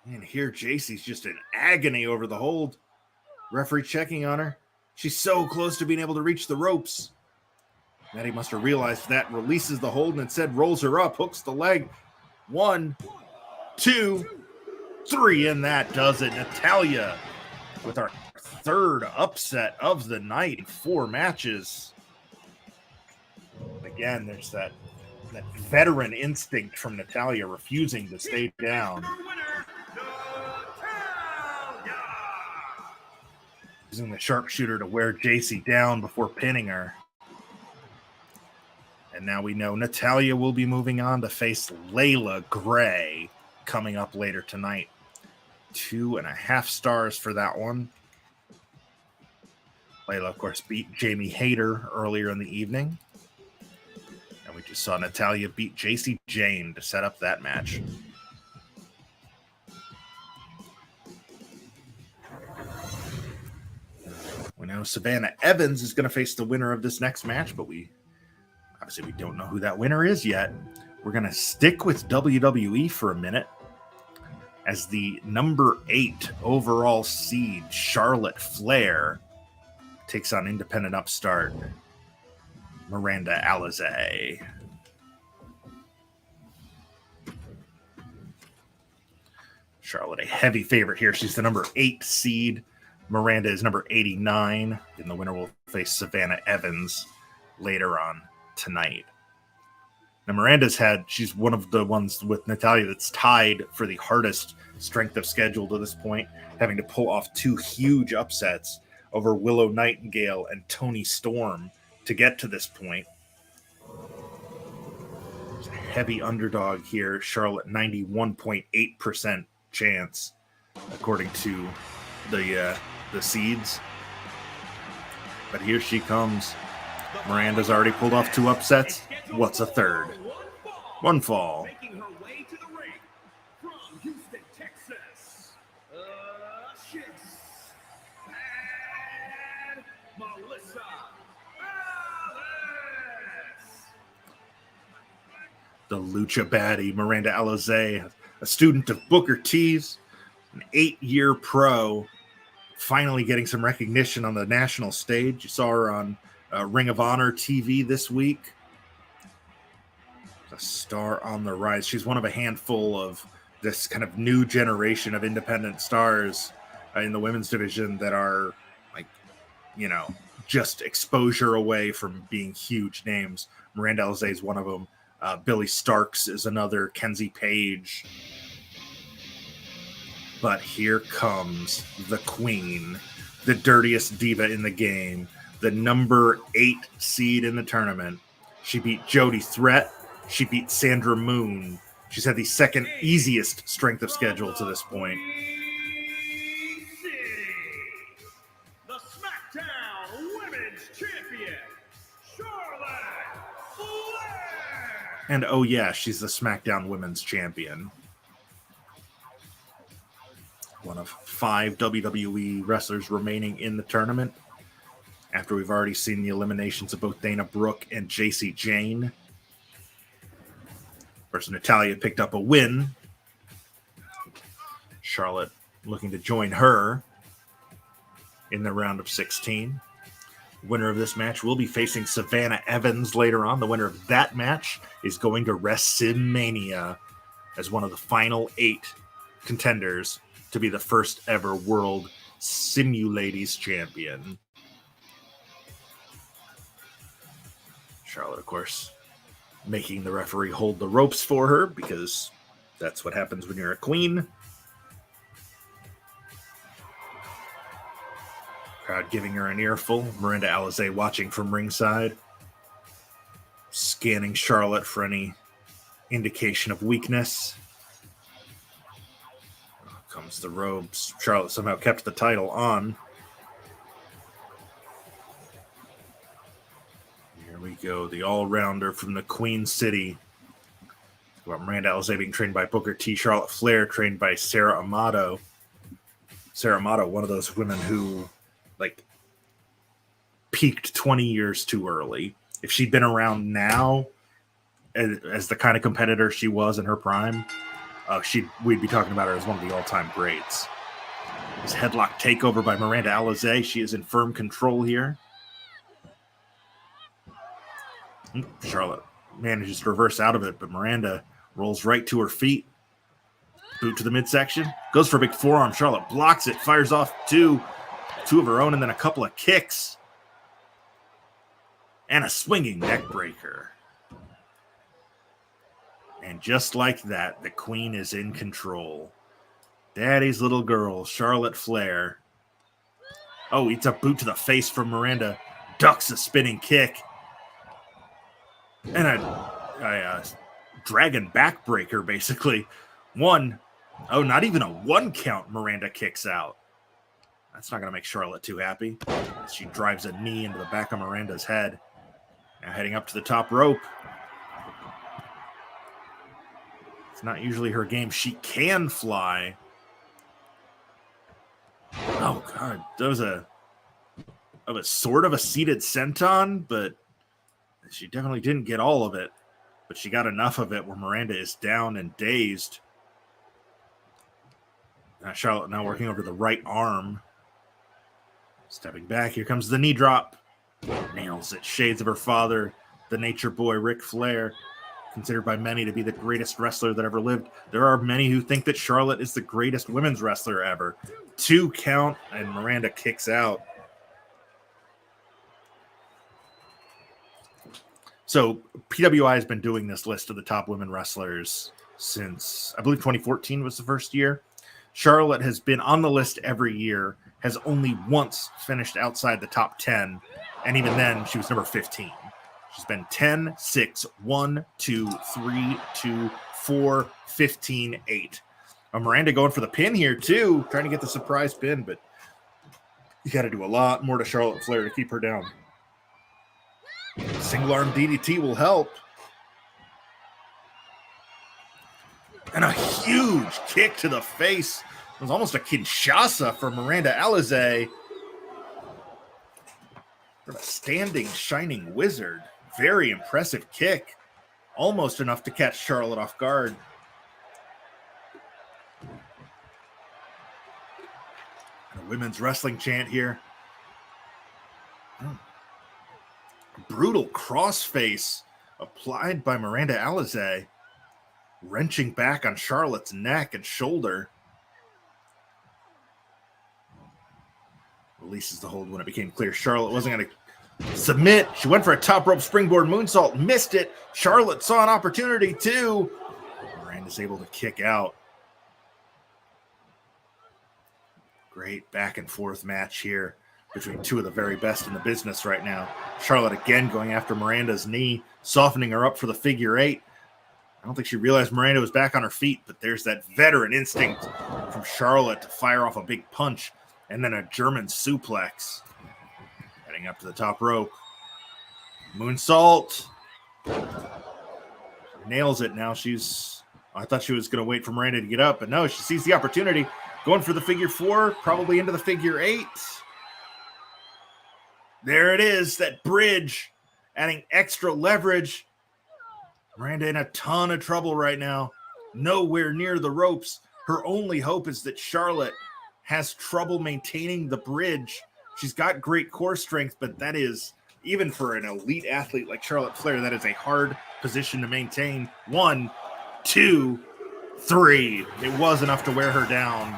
And here Jacy's just in agony over the hold. Referee checking on her. She's so close to being able to reach the ropes. Natty must have realized that, releases the hold and instead rolls her up, hooks the leg. 1, 2, 3, and that does it. Natalya with our third upset of the night in 4 matches. Again, there's that veteran instinct from Natalya refusing to stay down. Using the sharpshooter to wear Jacy down before pinning her. And now we know Natalya will be moving on to face Layla Gray coming up later tonight. 2.5 stars for that one. Layla, of course, beat Jamie Hayter earlier in the evening. And we just saw Natalya beat Jacy Jayne to set up that match. We know Savannah Evans is going to face the winner of this next match, but we don't know who that winner is yet. We're going to stick with WWE for a minute as the number 8 overall seed, Charlotte Flair, takes on independent upstart Miranda Alizé. Charlotte, a heavy favorite here. She's the number 8 seed. Miranda is number 89, and the winner will face Savannah Evans later on tonight. Now, she's one of the ones with Natalya that's tied for the hardest strength of schedule to this point, having to pull off 2 huge upsets over Willow Nightingale and Toni Storm to get to this point. There's a heavy underdog here. Charlotte, 91.8% chance, according to the seeds. But here she comes. Miranda's already pulled off 2 upsets. What's a third? 1 fall. Making her way to the ring from Houston, Texas. She's and Melissa Alice. The Lucha baddie, Miranda Alizé, a student of Booker T's, an 8-year pro, finally getting some recognition on the national stage. You saw her on Ring of Honor TV this week. A star on the rise. She's one of a handful of this kind of new generation of independent stars in the women's division that are, just exposure away from being huge names. Miranda Alizé is one of them. Billy Starks is another. Kenzie Page. But here comes the queen, the dirtiest diva in the game, the number 8 seed in the tournament. She beat Jody Threat. She beat Sandra Moon. She's had the second easiest strength of schedule to this point. The SmackDown Women's Champion, Charlotte Flair. And oh yeah, she's the SmackDown Women's Champion. One of 5 WWE wrestlers remaining in the tournament, after we've already seen the eliminations of both Dana Brooke and Jacy Jayne. Of course, Natalya picked up a win. Charlotte looking to join her in the round of 16. Winner of this match will be facing Savannah Evans later on. The winner of that match is going to WreSIMania as one of the final 8 contenders to be the first ever World Simuladies Champion. Charlotte, of course, making the referee hold the ropes for her because that's what happens when you're a queen. Crowd giving her an earful. Miranda Alizé watching from ringside, scanning Charlotte for any indication of weakness. Comes the robes. Charlotte somehow kept the title on. Here we go. The all-rounder from the Queen City. Well, Miranda Alizé being trained by Booker T. Charlotte Flair trained by Sarah Amato. Sarah Amato, one of those women who, peaked 20 years too early. If she'd been around now as the kind of competitor she was in her prime, we'd be talking about her as one of the all-time greats. This headlock takeover by Miranda Alizé. She is in firm control here. Charlotte manages to reverse out of it, but Miranda Rolls right to her feet. Boot to the midsection. Goes for a big forearm. Charlotte blocks it. Fires off two of her own, and then a couple of kicks. And a swinging neck breaker. And just like that, the queen is in control. Daddy's little girl, Charlotte Flair. Oh, eats a boot to the face from Miranda. Ducks a spinning kick. And a dragon backbreaker, basically. Not even a 1 count. Miranda kicks out. That's not going to make Charlotte too happy. She drives a knee into the back of Miranda's head. Now heading up to the top rope. It's not usually her game. She can fly. Oh, God. That was a sort of a seated senton, but she definitely didn't get all of it. But she got enough of it where Miranda is down and dazed. Charlotte now working over the right arm. Stepping back. Here comes the knee drop. Nails it. Shades of her father, the nature boy, Ric Flair. Considered by many to be the greatest wrestler that ever lived. There are many who think that Charlotte is the greatest women's wrestler ever. 2 count, and Miranda kicks out. So PWI has been doing this list of the top women wrestlers since, I believe 2014 was the first year. Charlotte has been on the list every year, has only once finished outside the top 10, and even then she was number 15. She's been 10, 6, 1, 2, 3, 2, 4, 15, 8. Miranda going for the pin here, too. Trying to get the surprise pin, but you got to do a lot more to Charlotte Flair to keep her down. Single arm DDT will help. And a huge kick to the face. It was almost a Kinshasa for Miranda Alizé. A standing, shining wizard. Very impressive kick. Almost enough to catch Charlotte off guard. And a women's wrestling chant here. Brutal crossface applied by Miranda Alizé. Wrenching back on Charlotte's neck and shoulder. Releases the hold when it became clear Charlotte wasn't going to submit. She went for a top rope springboard moonsault, missed it. Charlotte saw an opportunity too. Miranda's able to kick out. Great back and forth match here between two of the very best in the business right now. Charlotte again going after Miranda's knee, softening her up for the figure 8. I don't think she realized Miranda was back on her feet, but there's that veteran instinct from Charlotte to fire off a big punch and then a German suplex. Heading up to the top rope. Moonsault. Nails it now. I thought she was going to wait for Miranda to get up, but no, she sees the opportunity. Going for the figure 4, probably into the figure 8. There it is, that bridge, adding extra leverage. Miranda in a ton of trouble right now. Nowhere near the ropes. Her only hope is that Charlotte has trouble maintaining the bridge. She's got great core strength, but that is, even for an elite athlete like Charlotte Flair, that is a hard position to maintain. 1, 2, 3. It was enough to wear her down.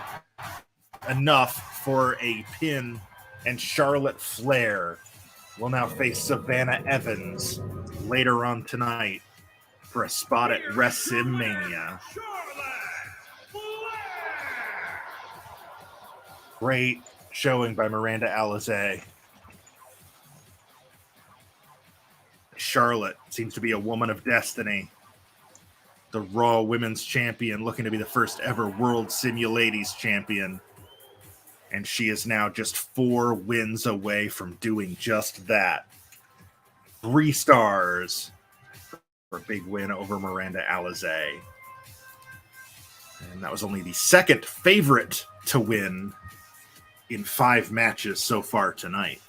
Enough for a pin, and Charlotte Flair will now face Savannah Evans later on tonight for a spot at WreSIMania. Great showing by Miranda Alizé. Charlotte seems to be a woman of destiny. The Raw Women's Champion, looking to be the first ever World Simuladies Champion. And she is now just 4 wins away from doing just that. 3 stars for a big win over Miranda Alizé. And that was only the second favorite to win in 5 matches so far tonight.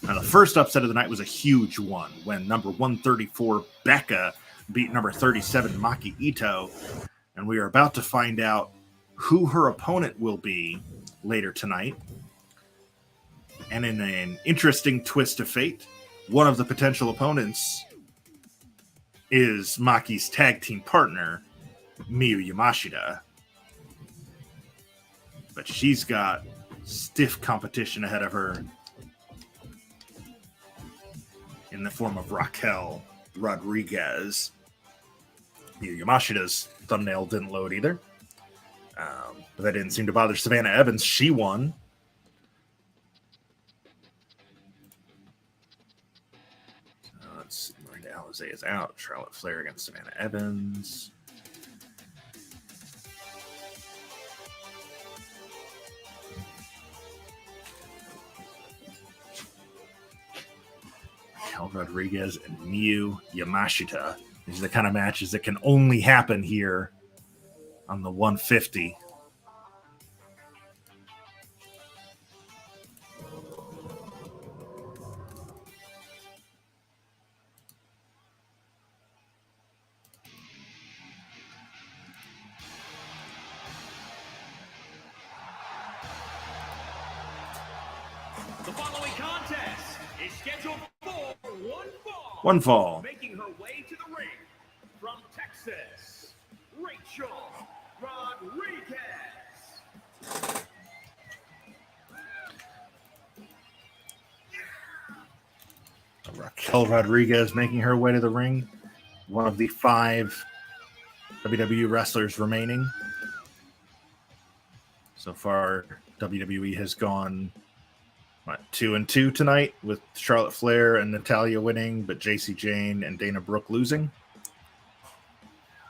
Now, the first upset of the night was a huge one when number 134 Becca beat number 37 Maki Ito. And we are about to find out who her opponent will be later tonight. And in an interesting twist of fate, one of the potential opponents is Maki's tag team partner, Miyu Yamashita. But she's got stiff competition ahead of her in the form of Raquel Rodriguez. Miyu Yamashita's thumbnail didn't load either. But that didn't seem to bother Savannah Evans. She won. Let's see. Miranda Alizé is out. Charlotte Flair against Savannah Evans. Raquel Rodriguez and Miyu Yamashita. These are the kind of matches that can only happen here on the 150. The following contest is scheduled for one fall. Making her way to the ring from Texas, Rachel Rodriguez. Raquel Rodriguez making her way to the ring. One of the 5 WWE wrestlers remaining. So far, WWE has gone 2-2 tonight, with Charlotte Flair and Natalya winning, but Jacy Jayne and Dana Brooke losing.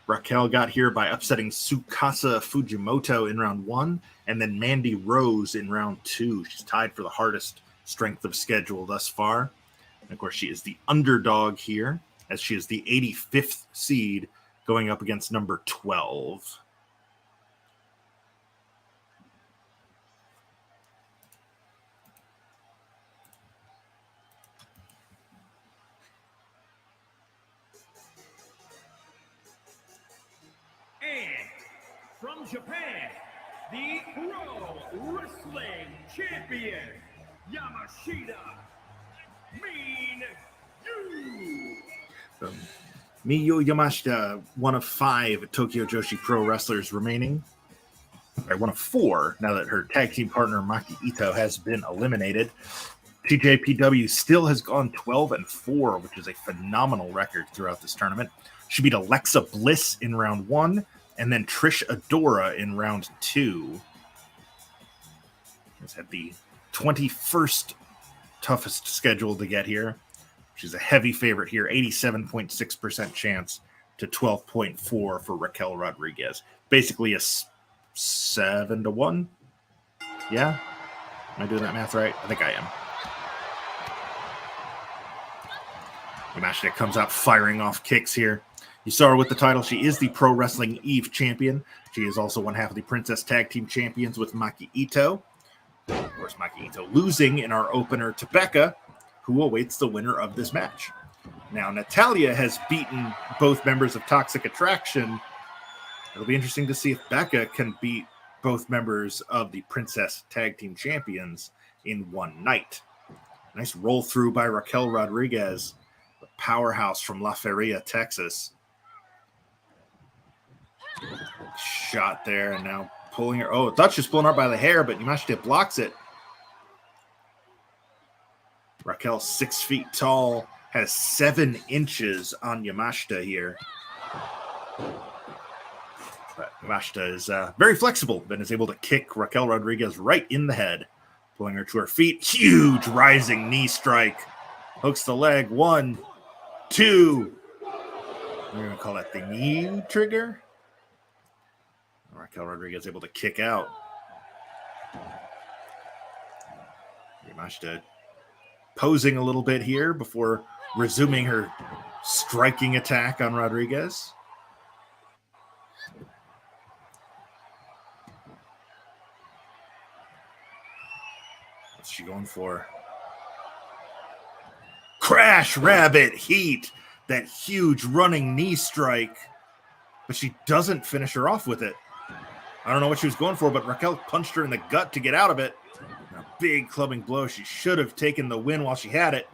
Raquel got here by upsetting Tsukasa Fujimoto in round 1, and then Mandy Rose in round 2. She's tied for the hardest strength of schedule thus far. And of course, she is the underdog here, as she is the 85th seed going up against number 12. And from Japan, the Pro Wrestling Champion, Yamashita, Miyu Yamashita, one of 5 Tokyo Joshi Pro wrestlers remaining. Or one of 4, now that her tag team partner Maki Ito has been eliminated. TJPW still has gone 12-4, which is a phenomenal record throughout this tournament. She beat Alexa Bliss in round 1, and then Trish Adora in round 2. She's had the 21st toughest schedule to get here. She's a heavy favorite here, 87.6% chance to 12.4 for Raquel Rodriguez. Basically a 7-1. Yeah? Am I doing that math right? I think I am. Yamashita comes out firing off kicks here. You saw her with the title. She is the Pro Wrestling Eve champion. She is also one half of the Princess Tag Team Champions with Maki Ito. Of course, Maki Ito losing in our opener to Becca, who awaits the winner of this match. Now, Natalya has beaten both members of Toxic Attraction. It'll be interesting to see if Becca can beat both members of the Princess Tag Team Champions in one night. Nice roll through by Raquel Rodriguez, the powerhouse from La Feria, Texas. Shot there, and now pulling her. Oh, I thought she was pulling her by the hair, but Yamashita blocks it. Raquel, 6 feet tall, has 7 inches on Yamashita here. But Yamashita is very flexible and is able to kick Raquel Rodriguez right in the head, pulling her to her feet. Huge rising knee strike. Hooks the leg. 1, 2. We're going to call that the knee trigger. Raquel Rodriguez able to kick out. Yamashita posing a little bit here before resuming her striking attack on Rodriguez. What's she going for? Crash Rabbit Heat. That huge running knee strike. But she doesn't finish her off with it. I don't know what she was going for, but Raquel punched her in the gut to get out of it. A big clubbing blow. She should have taken the win while she had it.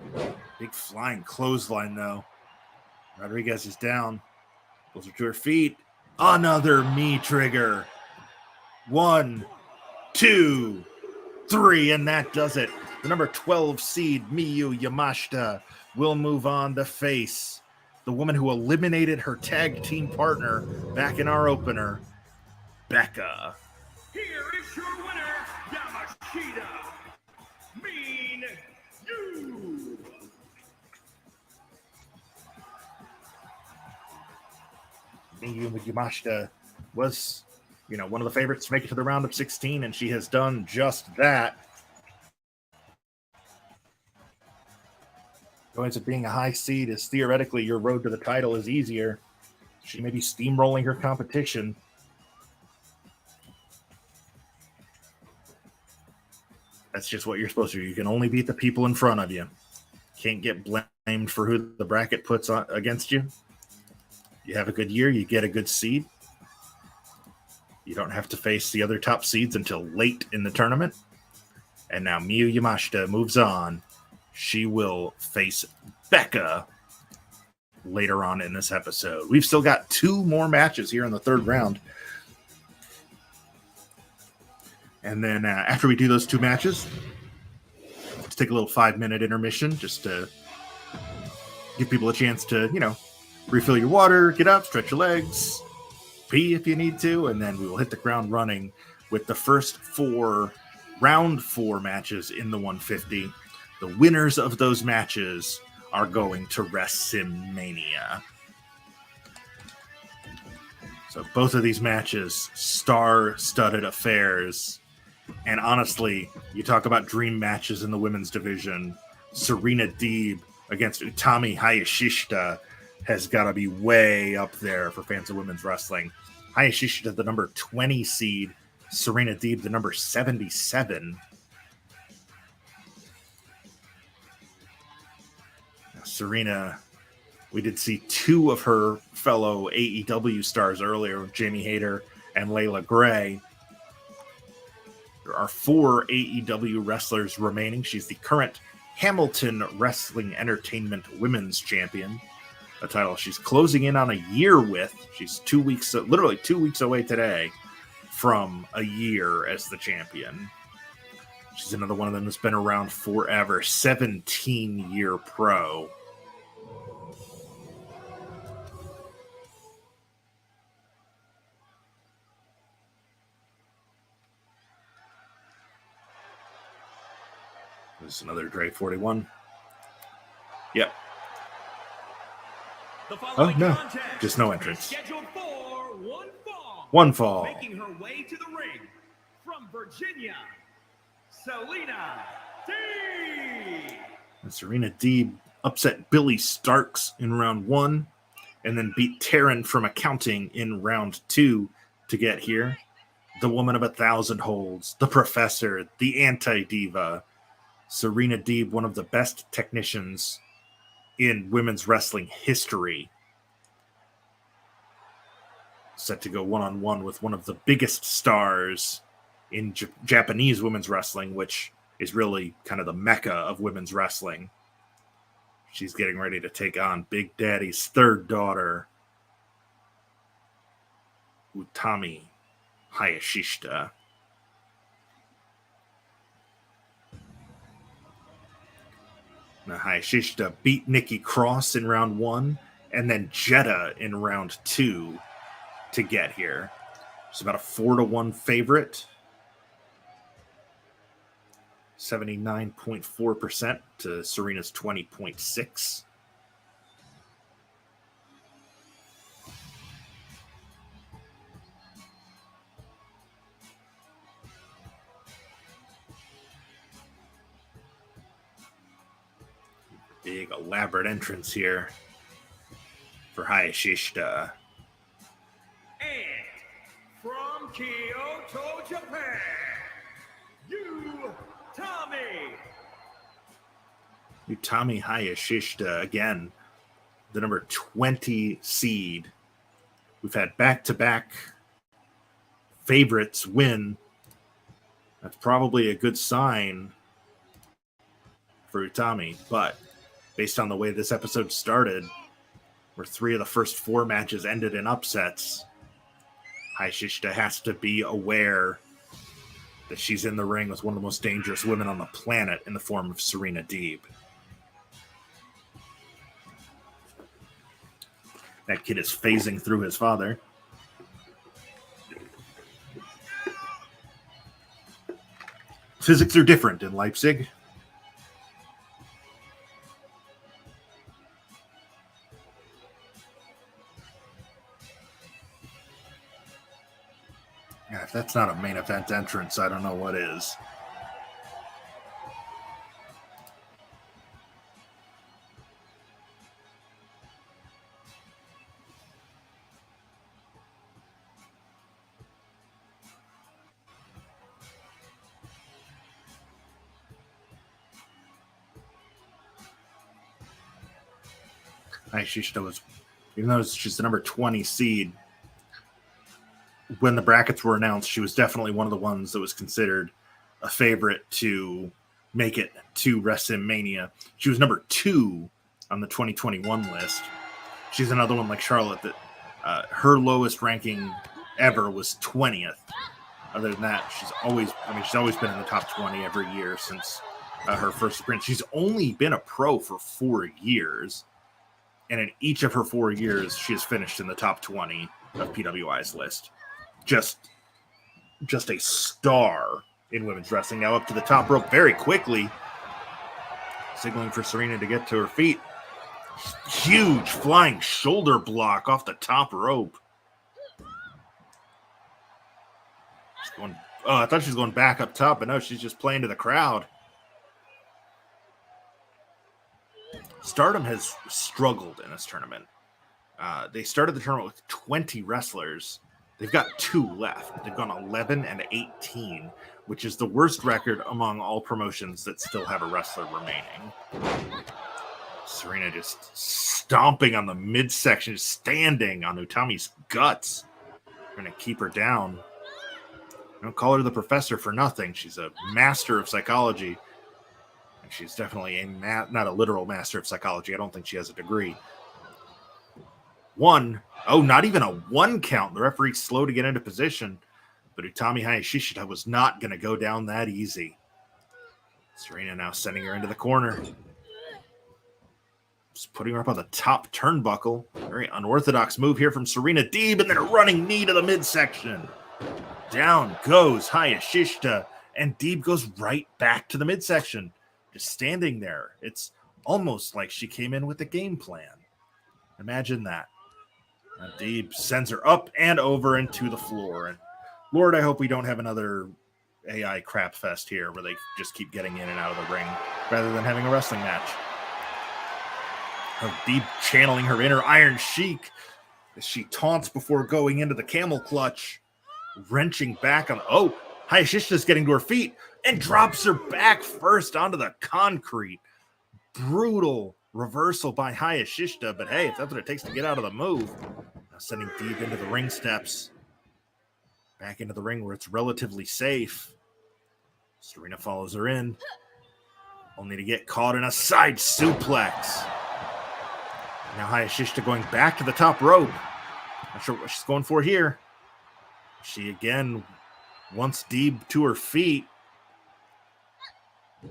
Big flying clothesline, though. Rodriguez is down. Pulls her to her feet. Another knee trigger. 1, 2, 3, and that does it. The number 12 seed, Miyu Yamashita, will move on to face the woman who eliminated her tag team partner back in our opener, Becca. Here is your winner, Yamashita. Mean you. Miyu Yamashita was, one of the favorites to make it to the round of 16, and she has done just that. Going to being a high seed is theoretically your road to the title is easier. She may be steamrolling her competition. That's just what you're supposed to do. You can only beat the people in front of you. Can't get blamed for who the bracket puts on against you. You have a good year, you get a good seed. You don't have to face the other top seeds until late in the tournament. And now Miyu Yamashita moves on. She will face Becca later on in this episode. We've still got 2 more matches here in the 3rd round. And then after we do those 2 matches, let's take a little 5-minute intermission just to give people a chance to, refill your water, get up, stretch your legs, pee if you need to, and then we will hit the ground running with the first 4 round 4 matches in the 150. The winners of those matches are going to WreSIMania. So both of these matches, star-studded affairs. And honestly, you talk about dream matches in the women's division. Serena Deeb against Utami Hayashishita has got to be way up there for fans of women's wrestling. Hayashishita, the number 20 seed. Serena Deeb, the number 77. Serena, we did see 2 of her fellow AEW stars earlier, Jamie Hayter and Layla Gray. There are 4 AEW wrestlers remaining. She's the current Hamilton Wrestling Entertainment Women's Champion, a title she's closing in on a year with. She's literally 2 weeks away today from a year as the champion. She's another one of them that's been around forever, 17-year pro. There's another Dre 41. Yep. Oh, no. Just no entrance. Scheduled for one fall. Making her way to the ring from Virginia, Serena Deeb. And Serena Deeb upset Billy Starks in round 1 and then beat Taryn from Accounting in round 2 to get here. The woman of 1,000 holds, the professor, the anti-diva. Serena Deeb, one of the best technicians in women's wrestling history. Set to go one-on-one with one of the biggest stars in Japanese women's wrestling, which is really kind of the mecca of women's wrestling. She's getting ready to take on Big Daddy's 3rd daughter, Utami Hayashishita. Now, Hayashishita beat Nikki Cross in round 1 and then Jetta in round 2 to get here. She's about a 4-1 favorite. 79.4% to Serena's 20.6%. Big elaborate entrance here for Hayashishita. And from Kyoto, Japan, Utami Hayashishita, again, the number 20 seed. We've had back-to-back favorites win. That's probably a good sign for Utami, but based on the way this episode started, where 3 of the first 4 matches ended in upsets, Hayashishita has to be aware that she's in the ring with one of the most dangerous women on the planet in the form of Serena Deeb. That kid is phasing through his father. Physics are different in Leipzig. Yeah, if that's not a main event entrance, I don't know what is. Hayashishita was, even though she's the number 20 seed, when the brackets were announced, she was definitely one of the ones that was considered a favorite to make it to WreSIMania. She was number 2 on the 2021 list. She's another one like Charlotte that her lowest ranking ever was 20th. Other than that, she's always been in the top 20 every year since her first appearance. She's only been a pro for 4 years. And in each of her 4 years, she has finished in the top 20 of PWI's list. Just a star in women's wrestling. Now up to the top rope very quickly, signaling for Serena to get to her feet. Huge flying shoulder block off the top rope. I thought she was going back up top, but no, she's just playing to the crowd. Stardom has struggled in this tournament. They started the tournament with 20 wrestlers. They've got 2 left. They've gone 11 and 18, which is the worst record among all promotions that still have a wrestler remaining. Serena just stomping on the midsection, just standing on Utami's guts. They're going to keep her down. Don't call her the professor for nothing. She's a master of psychology. And she's definitely not a literal master of psychology. I don't think she has a degree. 1. Oh, not even a 1 count. The referee's slow to get into position. But Utami Hayashishita was not going to go down that easy. Serena now sending her into the corner. Just putting her up on the top turnbuckle. Very unorthodox move here from Serena Deeb. And then a running knee to the midsection. Down goes Hayashishita. And Deeb goes right back to the midsection. Just standing there. It's almost like she came in with a game plan. Imagine that. Deeb sends her up and over and to the floor. And Lord, I hope we don't have another AI crap fest here where they just keep getting in and out of the ring rather than having a wrestling match. Deeb channeling her inner Iron Sheik as she taunts before going into the camel clutch, wrenching back on. Oh, Hayashishita's getting to her feet and drops her back first onto the concrete. Brutal reversal by Hayashishita, but hey, if that's what it takes to get out of the move. Now sending Deeb into the ring steps. Back into the ring where it's relatively safe. Serena follows her in, only to get caught in a side suplex. Now Hayashishita going back to the top rope. Not sure what she's going for here. She again wants Deeb to her feet.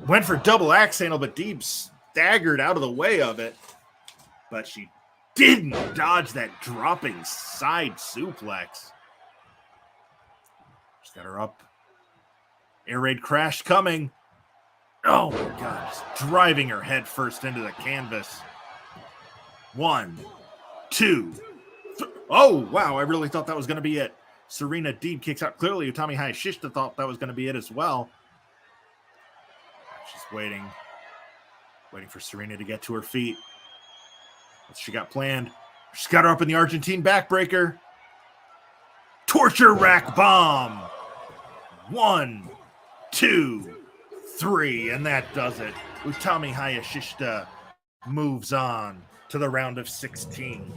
Went for double axe handle, but Deeb staggered out of the way of it. But she didn't dodge that dropping side suplex. She's got her up. Air raid crash coming. Oh my God, just driving her head first into the canvas. 1, 2, 3. Oh, wow, I really thought that was going to be it. Serena Deeb kicks out. Clearly, Utami Hayashishita thought that was going to be it as well. She's waiting for Serena to get to her feet. What's she got planned? She's got her up in the Argentine backbreaker. Torture rack bomb. 1, 2, 3, and that does it. Utami Hayashishita moves on to the round of 16.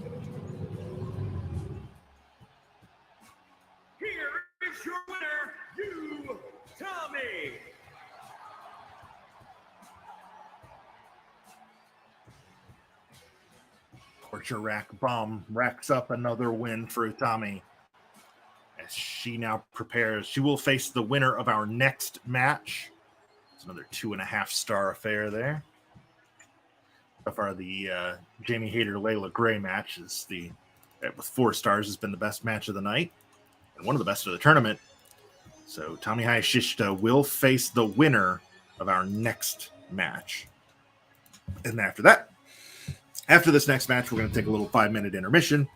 Here is your winner, Utami. Poor Archer rack bomb racks up another win for Utami. As she now prepares, she will face the winner of our next match. It's another 2.5-star affair there. So far, the Jamie Hayter Layla Gray match is with 4 stars has been the best match of the night and one of the best of the tournament. So Utami Hayashishita will face the winner of our next match. And after this next match, we're going to take a little 5-minute intermission.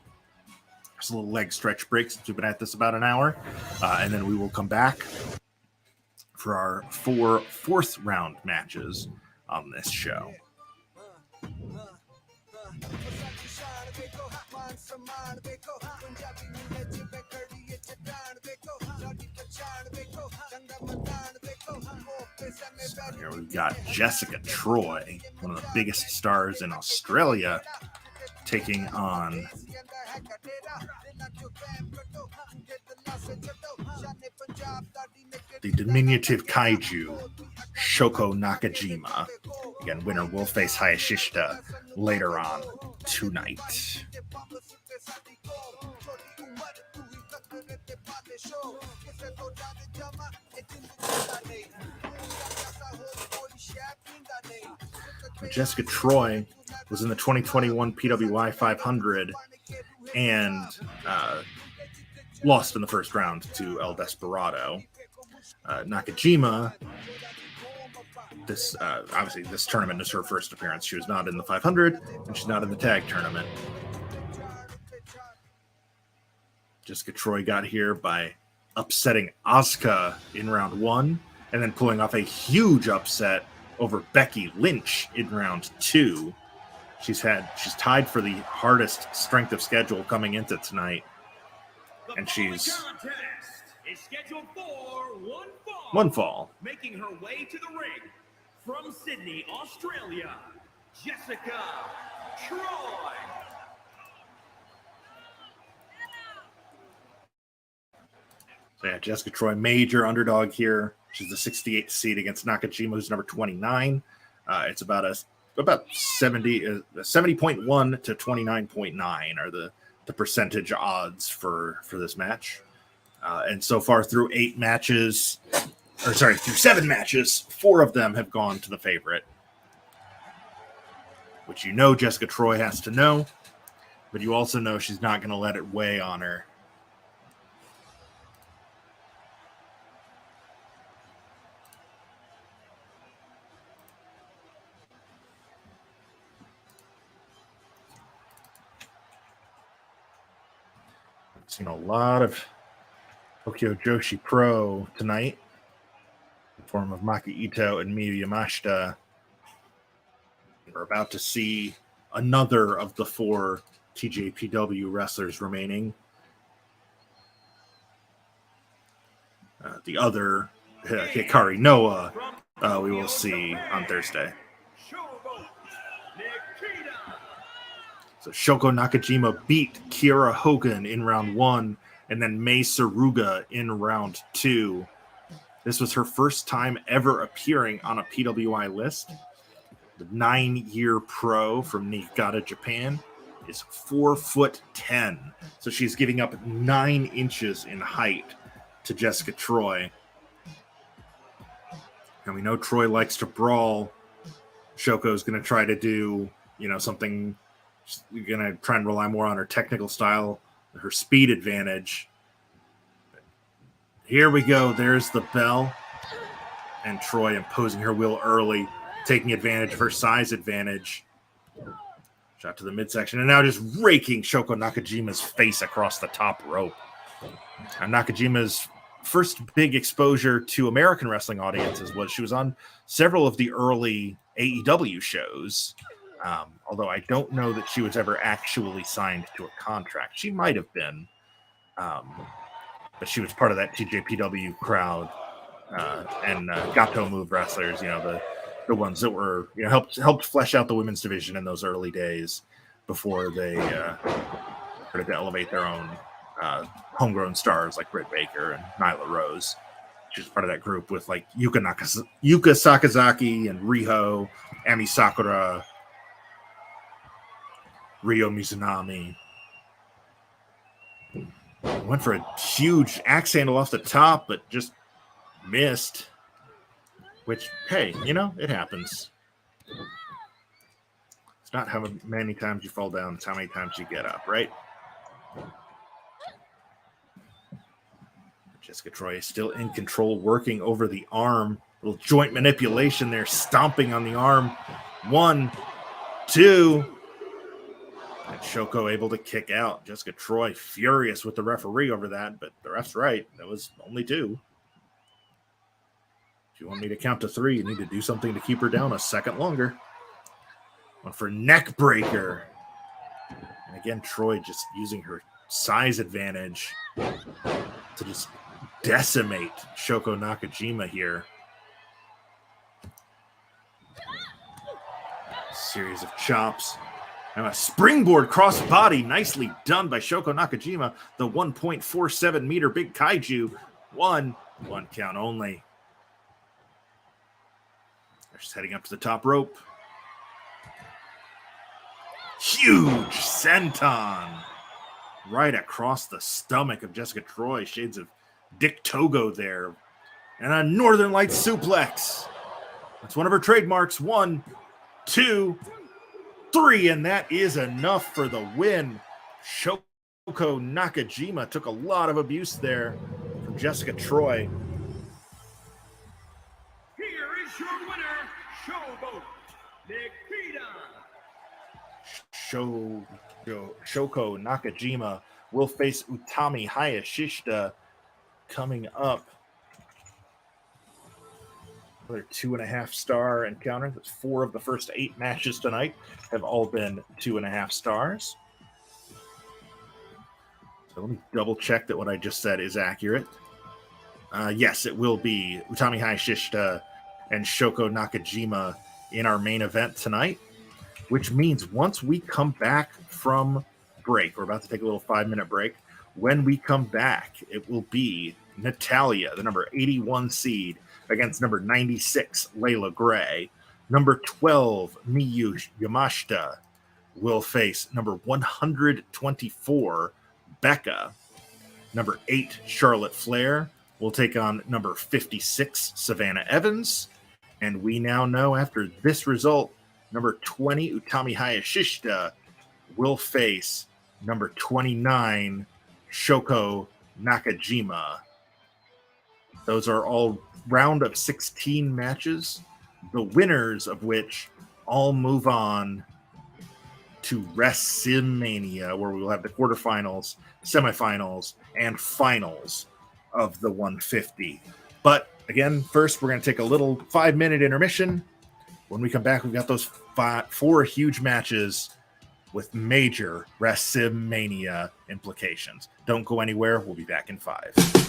Just a little leg stretch break since we've been at this about an hour. And then we will come back for our 4 fourth-round matches on this show. So here we've got Jessica Troy, one of the biggest stars in Australia, taking on the diminutive kaiju, Shoko Nakajima. Again, winner will face Hayashishita later on tonight. Jessica Troy was in the 2021 PWI 500 and lost in the first round to El Desperado. Nakajima, obviously this tournament is her first appearance. She was not in the 500 and she's not in the tag tournament. Jessica Troy got here by upsetting Asuka in round 1 and then pulling off a huge upset over Becky Lynch in round 2. She's tied for the hardest strength of schedule coming into tonight. And she's scheduled for one fall. Making her way to the ring from Sydney, Australia, Jessica Troy. So yeah, Jessica Troy, major underdog here. She's the 68th seed against Nakajima, who's number 29. It's about 70.1 to 29.9 are the percentage odds for this match. And so far through 7 matches, 4 of them have gone to the favorite. Which Jessica Troy has to know, but you also know she's not going to let it weigh on her. Seen a lot of Tokyo Joshi Pro tonight in the form of Maki Ito and Miyu Yamashita. We're about to see another of the 4 TJPW wrestlers remaining. The other, Hikari Noah, we will see on Thursday. So Shoko Nakajima beat Kiera Hogan in round 1 and then Mei Saruga in round 2. This was her first time ever appearing on a PWI list. The 9-year pro from Niigata, Japan is 4'10". So she's giving up 9 inches in height to Jessica Troy. And we know Troy likes to brawl. Shoko's going to try to do, something. She's going to try and rely more on her technical style, her speed advantage. Here we go. There's the bell. And Troy imposing her will early, taking advantage of her size advantage. Shot to the midsection. And now just raking Shoko Nakajima's face across the top rope. And Nakajima's first big exposure to American wrestling audiences was she was on several of the early AEW shows. Although I don't know that she was ever actually signed to a contract. She might have been. But she was part of that TJPW crowd and Gato Move wrestlers, the ones that were, helped flesh out the women's division in those early days before they started to elevate their own homegrown stars like Britt Baker and Nyla Rose. She was part of that group with like Yuka Sakazaki and Riho, Ami Sakura. Ryo Mizunami. Went for a huge axe handle off the top, but just missed. Which, hey, you know, it happens. It's not how many times you fall down, it's how many times you get up, right? Jessica Troy is still in control, working over the arm. Little joint manipulation there, stomping on the arm. 1, 2. And Shoko able to kick out. Jessica Troy furious with the referee over that, but the ref's right. That was only 2. If you want me to count to 3, you need to do something to keep her down a second longer. One for neck breaker. And again, Troy just using her size advantage to just decimate Shoko Nakajima here. Series of chops. And a springboard crossbody, nicely done by Shoko Nakajima. The 1.47 meter big kaiju. One count only. They're just heading up to the top rope. Huge senton right across the stomach of Jessica Troy. Shades of Dick Togo there. And a Northern Lights suplex. That's one of her trademarks. 1, 2, 3, and that is enough for the win. Shoko Nakajima took a lot of abuse there from Jessica Troy. Here is your winner, Shoko Nakajima. Shoko Nakajima will face Utami Hayashishita coming up. Another 2.5-star encounter. That's 4 of the first 8 matches tonight have all been 2.5 stars. So let me double check that what I just said is accurate. Yes, it will be Utami Hayashishita and Shoko Nakajima in our main event tonight, which means once we come back from break, we're about to take a little 5-minute break. When we come back, it will be Natalia, the number 81 seed, against number 96, Layla Gray. Number 12, Miyu Yamashita, will face number 124, Becca. Number 8, Charlotte Flair, will take on number 56, Savannah Evans. And we now know after this result, number 20, Utami Hayashishita, will face number 29, Shoko Nakajima. Those are all round of 16 matches, the winners of which all move on to WreSIMania, where we will have the quarterfinals, semifinals, and finals of the 150. But again, first we're going to take a little 5-minute intermission. When we come back, we've got those 4 huge matches with major WreSIMania implications. Don't go anywhere. We'll be back in 5.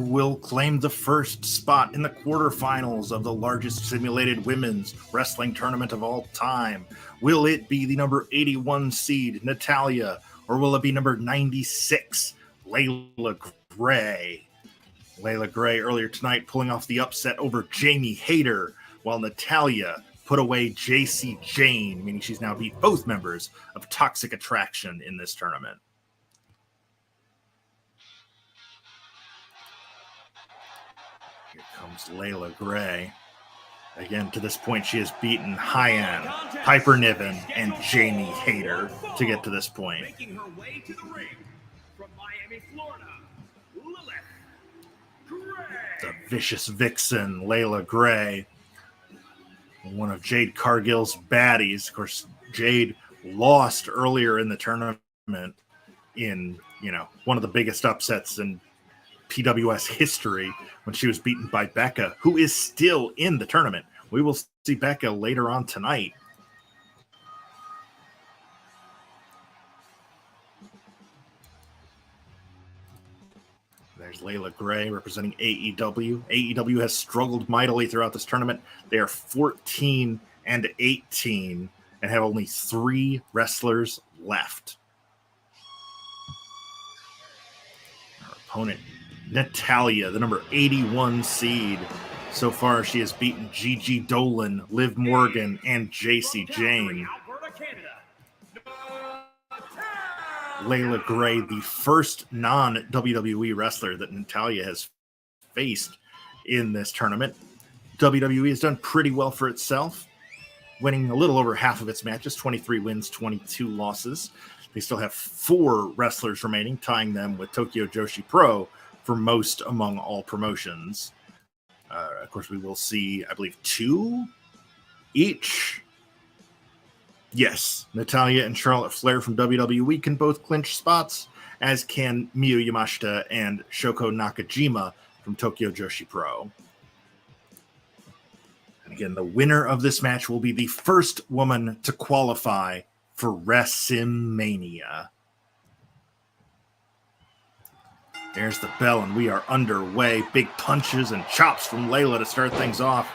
will claim the first spot in the quarterfinals of the largest simulated women's wrestling tournament of all time? Will it be the number 81 seed, Natalya, or will it be number 96, Layla Gray? Layla Gray earlier tonight pulling off the upset over Jamie Hayter, while Natalya put away Jacy Jayne, meaning she's now beat both members of Toxic Attraction in this tournament. Here comes Layla Gray. Again, to this point, she has beaten Hyan, Piper Niven, and Jamie Hayter to get to this point. Making her way to the ring from Miami, Florida, Lilith Gray. The vicious vixen, Layla Gray. One of Jade Cargill's baddies. Of course, Jade lost earlier in the tournament in, one of the biggest upsets in PWS history when she was beaten by Becca, who is still in the tournament. We will see Becca later on tonight. There's Layla Gray representing AEW. AEW has struggled mightily throughout this tournament. They are 14-18 and have only 3 wrestlers left. Our opponent, Natalya, the number 81 seed. So far, she has beaten Gigi Dolan, Liv Morgan, and Jacy Jayne. Layla Gray, the first non-WWE wrestler that Natalya has faced in this tournament. WWE has done pretty well for itself, winning a little over half of its matches, 23 wins, 22 losses. They still have 4 wrestlers remaining, tying them with Tokyo Joshi Pro for most among all promotions. Of course, we will see, I believe, 2 each. Yes, Natalya and Charlotte Flair from WWE can both clinch spots, as can Miyu Yamashita and Shoko Nakajima from Tokyo Joshi Pro. And again, the winner of this match will be the first woman to qualify for WreSIMania. There's the bell, and we are underway. Big punches and chops from Layla to start things off.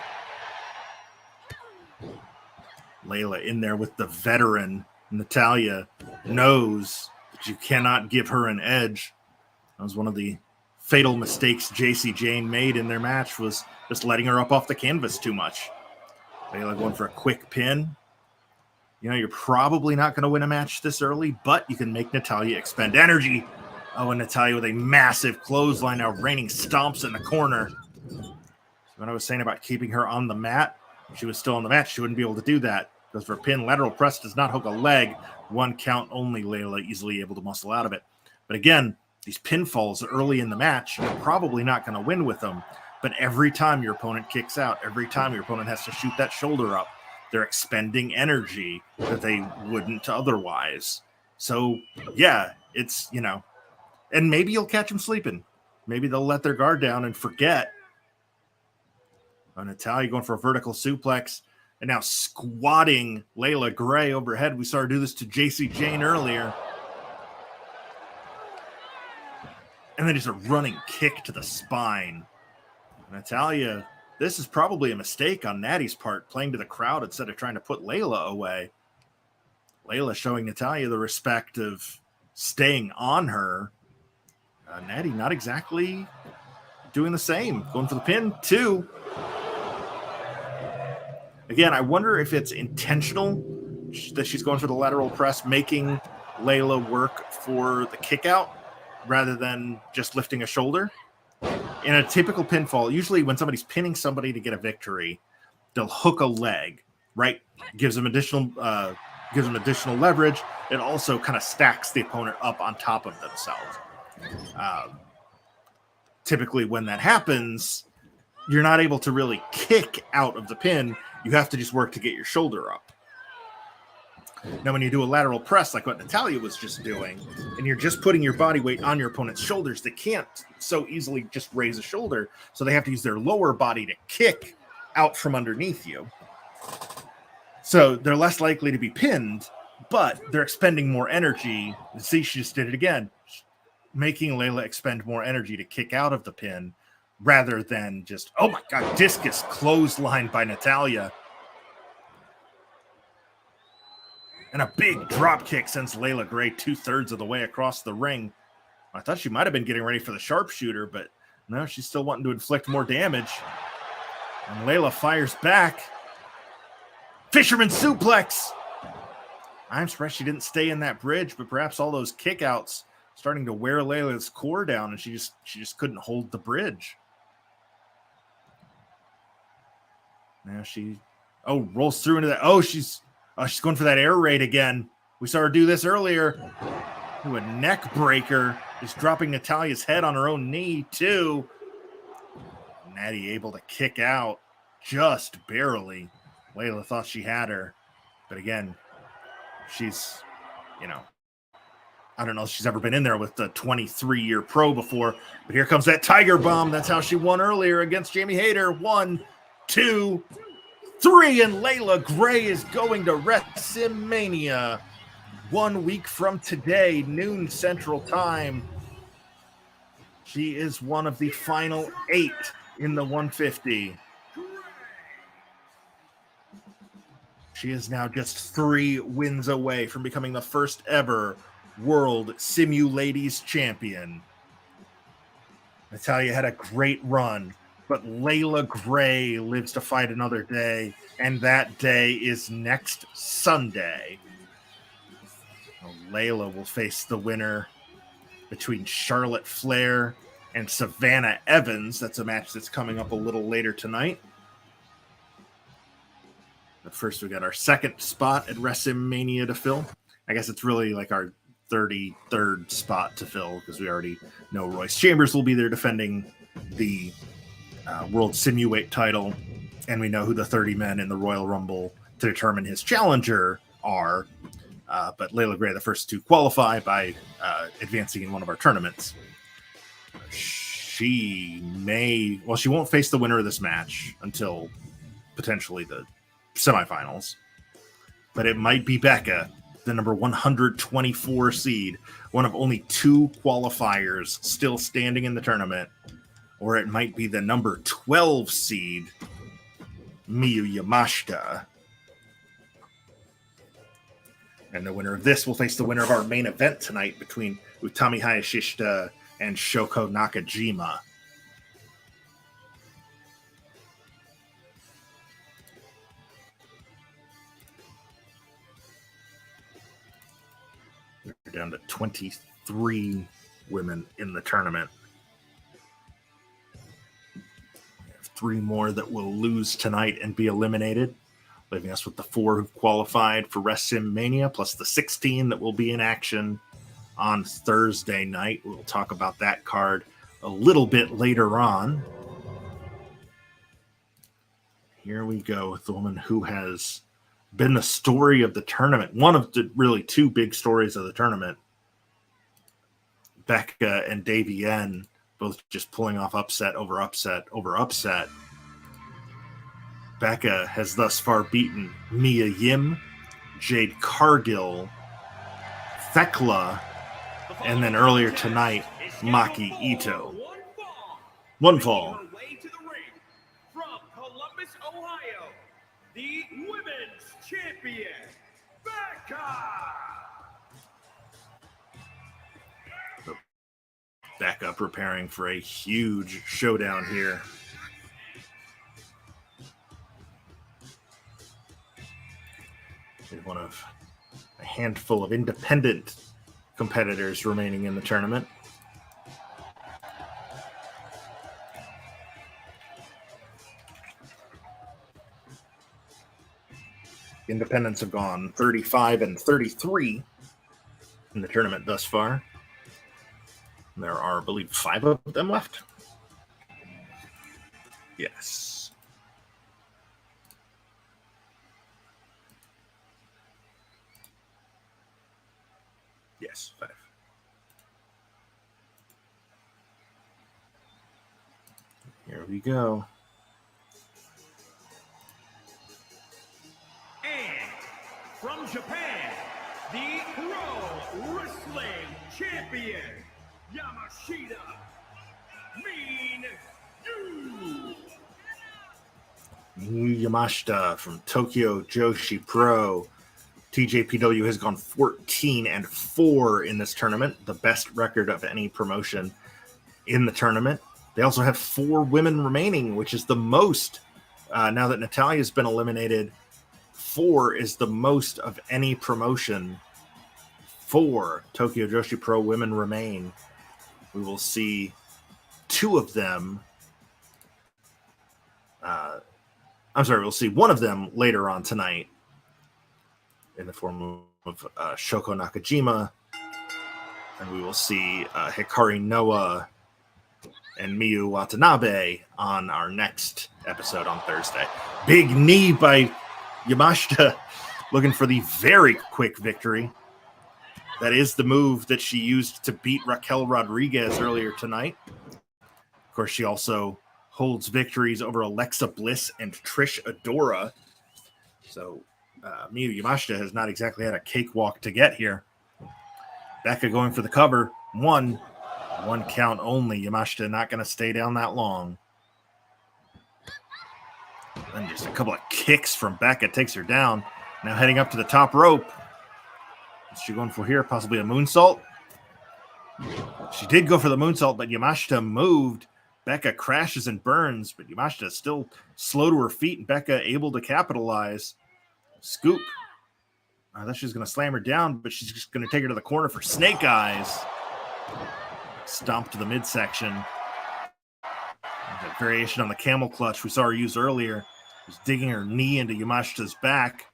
Layla in there with the veteran. Natalya knows that you cannot give her an edge. That was one of the fatal mistakes Jacy Jayne made in their match, was just letting her up off the canvas too much. Layla going for a quick pin. You're probably not going to win a match this early, but you can make Natalya expend energy. Oh, and Natalya with a massive clothesline, now raining stomps in the corner. So when I was saying about keeping her on the mat, if she was still on the mat, she wouldn't be able to do that. Goes for a pin. Lateral press does not hook a leg. 1 count only. Layla easily able to muscle out of it. But again, these pinfalls early in the match, you're probably not going to win with them. But every time your opponent kicks out, every time your opponent has to shoot that shoulder up, they're expending energy that they wouldn't otherwise. So, yeah, it's, and maybe you'll catch them sleeping. Maybe they'll let their guard down and forget. Natalya going for a vertical suplex and now squatting Layla Gray overhead. We saw her do this to Jacy Jayne earlier. And then just a running kick to the spine. Natalya, this is probably a mistake on Natty's part, playing to the crowd instead of trying to put Layla away. Layla showing Natalya the respect of staying on her. Natty not exactly doing the same. Going for the pin, 2. Again, I wonder if it's intentional that she's going for the lateral press, making Layla work for the kick out rather than just lifting a shoulder. In a typical pinfall, usually when somebody's pinning somebody to get a victory, they'll hook a leg, right? Gives them additional leverage. It also kind of stacks the opponent up on top of themselves. Typically when that happens, you're not able to really kick out of the pin. You have to just work to get your shoulder up. Now, when you do a lateral press, like what Natalya was just doing, and you're just putting your body weight on your opponent's shoulders, they can't so easily just raise a shoulder, so they have to use their lower body to kick out from underneath you. So they're less likely to be pinned, but they're expending more energy. See, she just did it again, making Layla expend more energy to kick out of the pin rather than just, oh my God, discus clotheslined by Natalya. And a big drop kick sends Layla Gray 2/3 of the way across the ring. I thought she might have been getting ready for the sharpshooter, but no, she's still wanting to inflict more damage. And Layla fires back. Fisherman suplex. I'm surprised she didn't stay in that bridge, but perhaps all those kickouts starting to wear Layla's core down, and she just couldn't hold the bridge. Now she rolls through into that. She's going for that air raid again. We saw her do this earlier. Ooh, a neck breaker. Is dropping Natalya's head on her own knee, too. Natty able to kick out just barely. Layla thought she had her. But again, she's, I don't know if she's ever been in there with the 23-year pro before. But here comes that Tiger Bomb. That's how she won earlier against Jamie Hayter. 1, 2, 3. And Layla Gray is going to WreSIMania 1 week from today, noon Central Time. She is one of the final 8 in the 150. She is now just 3 wins away from becoming the first ever World Simuladies Champion. Natalya had a great run, but Layla Gray lives to fight another day, and that day is next Sunday. Layla will face the winner between Charlotte Flair and Savannah Evans. That's a match that's coming up a little later tonight. But first, we got our second spot at WreSIMania to fill. I guess it's really like our 33rd spot to fill because we already know Royce Chambers will be there defending the World Simuweight title, and we know who the 30 men in the Royal Rumble to determine his challenger are. But Layla Gray, the first to qualify by advancing in one of our tournaments. She won't face the winner of this match until potentially the semifinals. But it might be Becca, the number 124 seed, one of only 2 qualifiers still standing in the tournament. Or it might be the number 12 seed, Miyu Yamashita. And the winner of this will face the winner of our main event tonight between Utami Hayashishita and Shoko Nakajima. We're down to 23 women in the tournament. We have 3 more that will lose tonight and be eliminated, leaving us with the 4 who've qualified for WreSIMania, plus the 16 that will be in action on Thursday night. We'll talk about that card a little bit later on. Here we go with the woman who has been the story of the tournament. One of the really 2 big stories of the tournament. Becca and Davienne both just pulling off upset over upset over upset. Becca has thus far beaten Mia Yim, Jade Cargill, Thekla, and then earlier tonight, Maki Ito. One fall. From Columbus, Ohio, the women's champion, Becca. Becca preparing for a huge showdown here. She's one of a handful of independent competitors remaining in the tournament. Independents have gone 35 and 33 in the tournament thus far. There are, I believe, 5 of them left. Yes. Yes, 5. Here we go. And from Japan, the Pro Wrestling Champion, Yamashita, Mean Miyu Yamashita from Tokyo Joshi Pro. TJPW has gone 14-4 in this tournament, the best record of any promotion in the tournament. They also have 4 women remaining, which is the most. Now that Natalia's been eliminated, 4 is the most of any promotion. 4 Tokyo Joshi Pro women remain. We will see 2 of them. We'll see 1 of them later on tonight in the form of Shoko Nakajima. And we will see Hikari Noa and Miyu Watanabe on our next episode on Thursday. Big knee by Yamashita, looking for the very quick victory. That is the move that she used to beat Raquel Rodriguez earlier tonight. Of course, she also holds victories over Alexa Bliss and Trish Adora. So Miyu Yamashita has not exactly had a cakewalk to get here. Becca going for the cover. One count only. Yamashita not going to stay down that long. Then just a couple of kicks from Becca takes her down. Now heading up to the top rope. What's she going for here? Possibly a moonsault? She did go for the moonsault, but Yamashita moved. Becca crashes and burns, but Yamashita is still slow to her feet, and Becca able to capitalize. Scoop. I thought she was going to slam her down, but she's just going to take her to the corner for snake eyes. Stomp to the midsection. That variation on the camel clutch we saw her use earlier. Was digging her knee into Yamashita's back.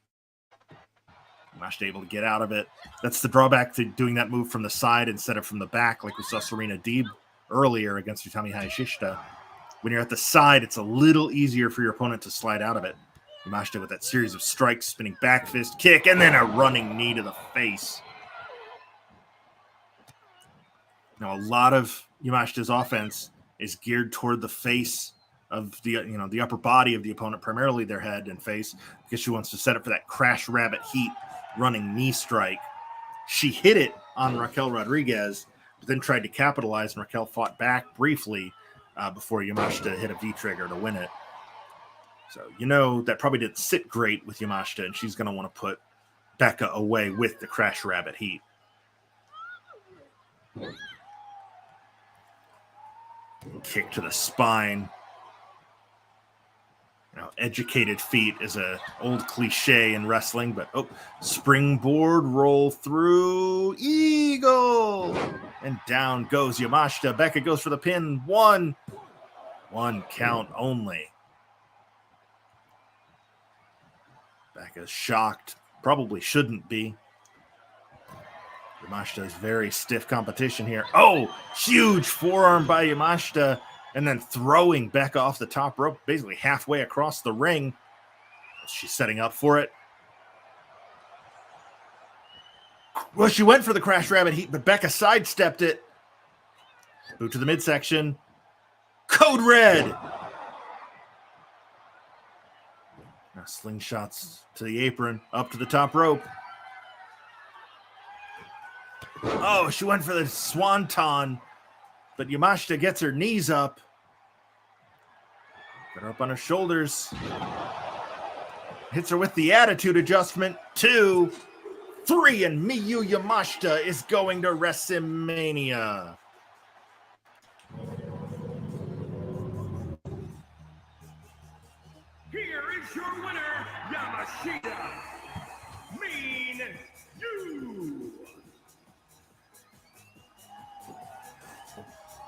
Yamashita able to get out of it. That's the drawback to doing that move from the side instead of from the back, like we saw Serena Deeb earlier against Utami Hayashishita. When you're at the side, it's a little easier for your opponent to slide out of it. Yamashita with that series of strikes, spinning back fist, kick, and then a running knee to the face. Now, a lot of Yamashita's offense is geared toward the face of the upper body of the opponent, primarily their head and face, because she wants to set up for that crash rabbit heat running knee strike. She hit it on Raquel Rodriguez, but then tried to capitalize, and Raquel fought back briefly before Yamashita hit a V-trigger to win it. So, that probably didn't sit great with Yamashita, and she's going to want to put Becca away with the crash rabbit heat. Kick to the spine. Educated feet is an old cliche in wrestling, but springboard roll through eagle, and down goes Yamashita. Becca goes for the pin. One count only. Becca's shocked. Probably shouldn't be. Yamashita is very stiff competition here. Huge forearm by Yamashita, and then throwing Becca off the top rope, basically halfway across the ring. She's setting up for it. Well, she went for the crash rabbit heat, but Becca sidestepped it. Boot to the midsection. Code red. Now slingshots to the apron, up to the top rope. She went for the swanton, but Yamashita gets her knees up. Got her up on her shoulders. Hits her with the attitude adjustment. 2, 3, and Miyu Yamashita is going to WreSIMania. Here is your winner, Yamashita. Mean you.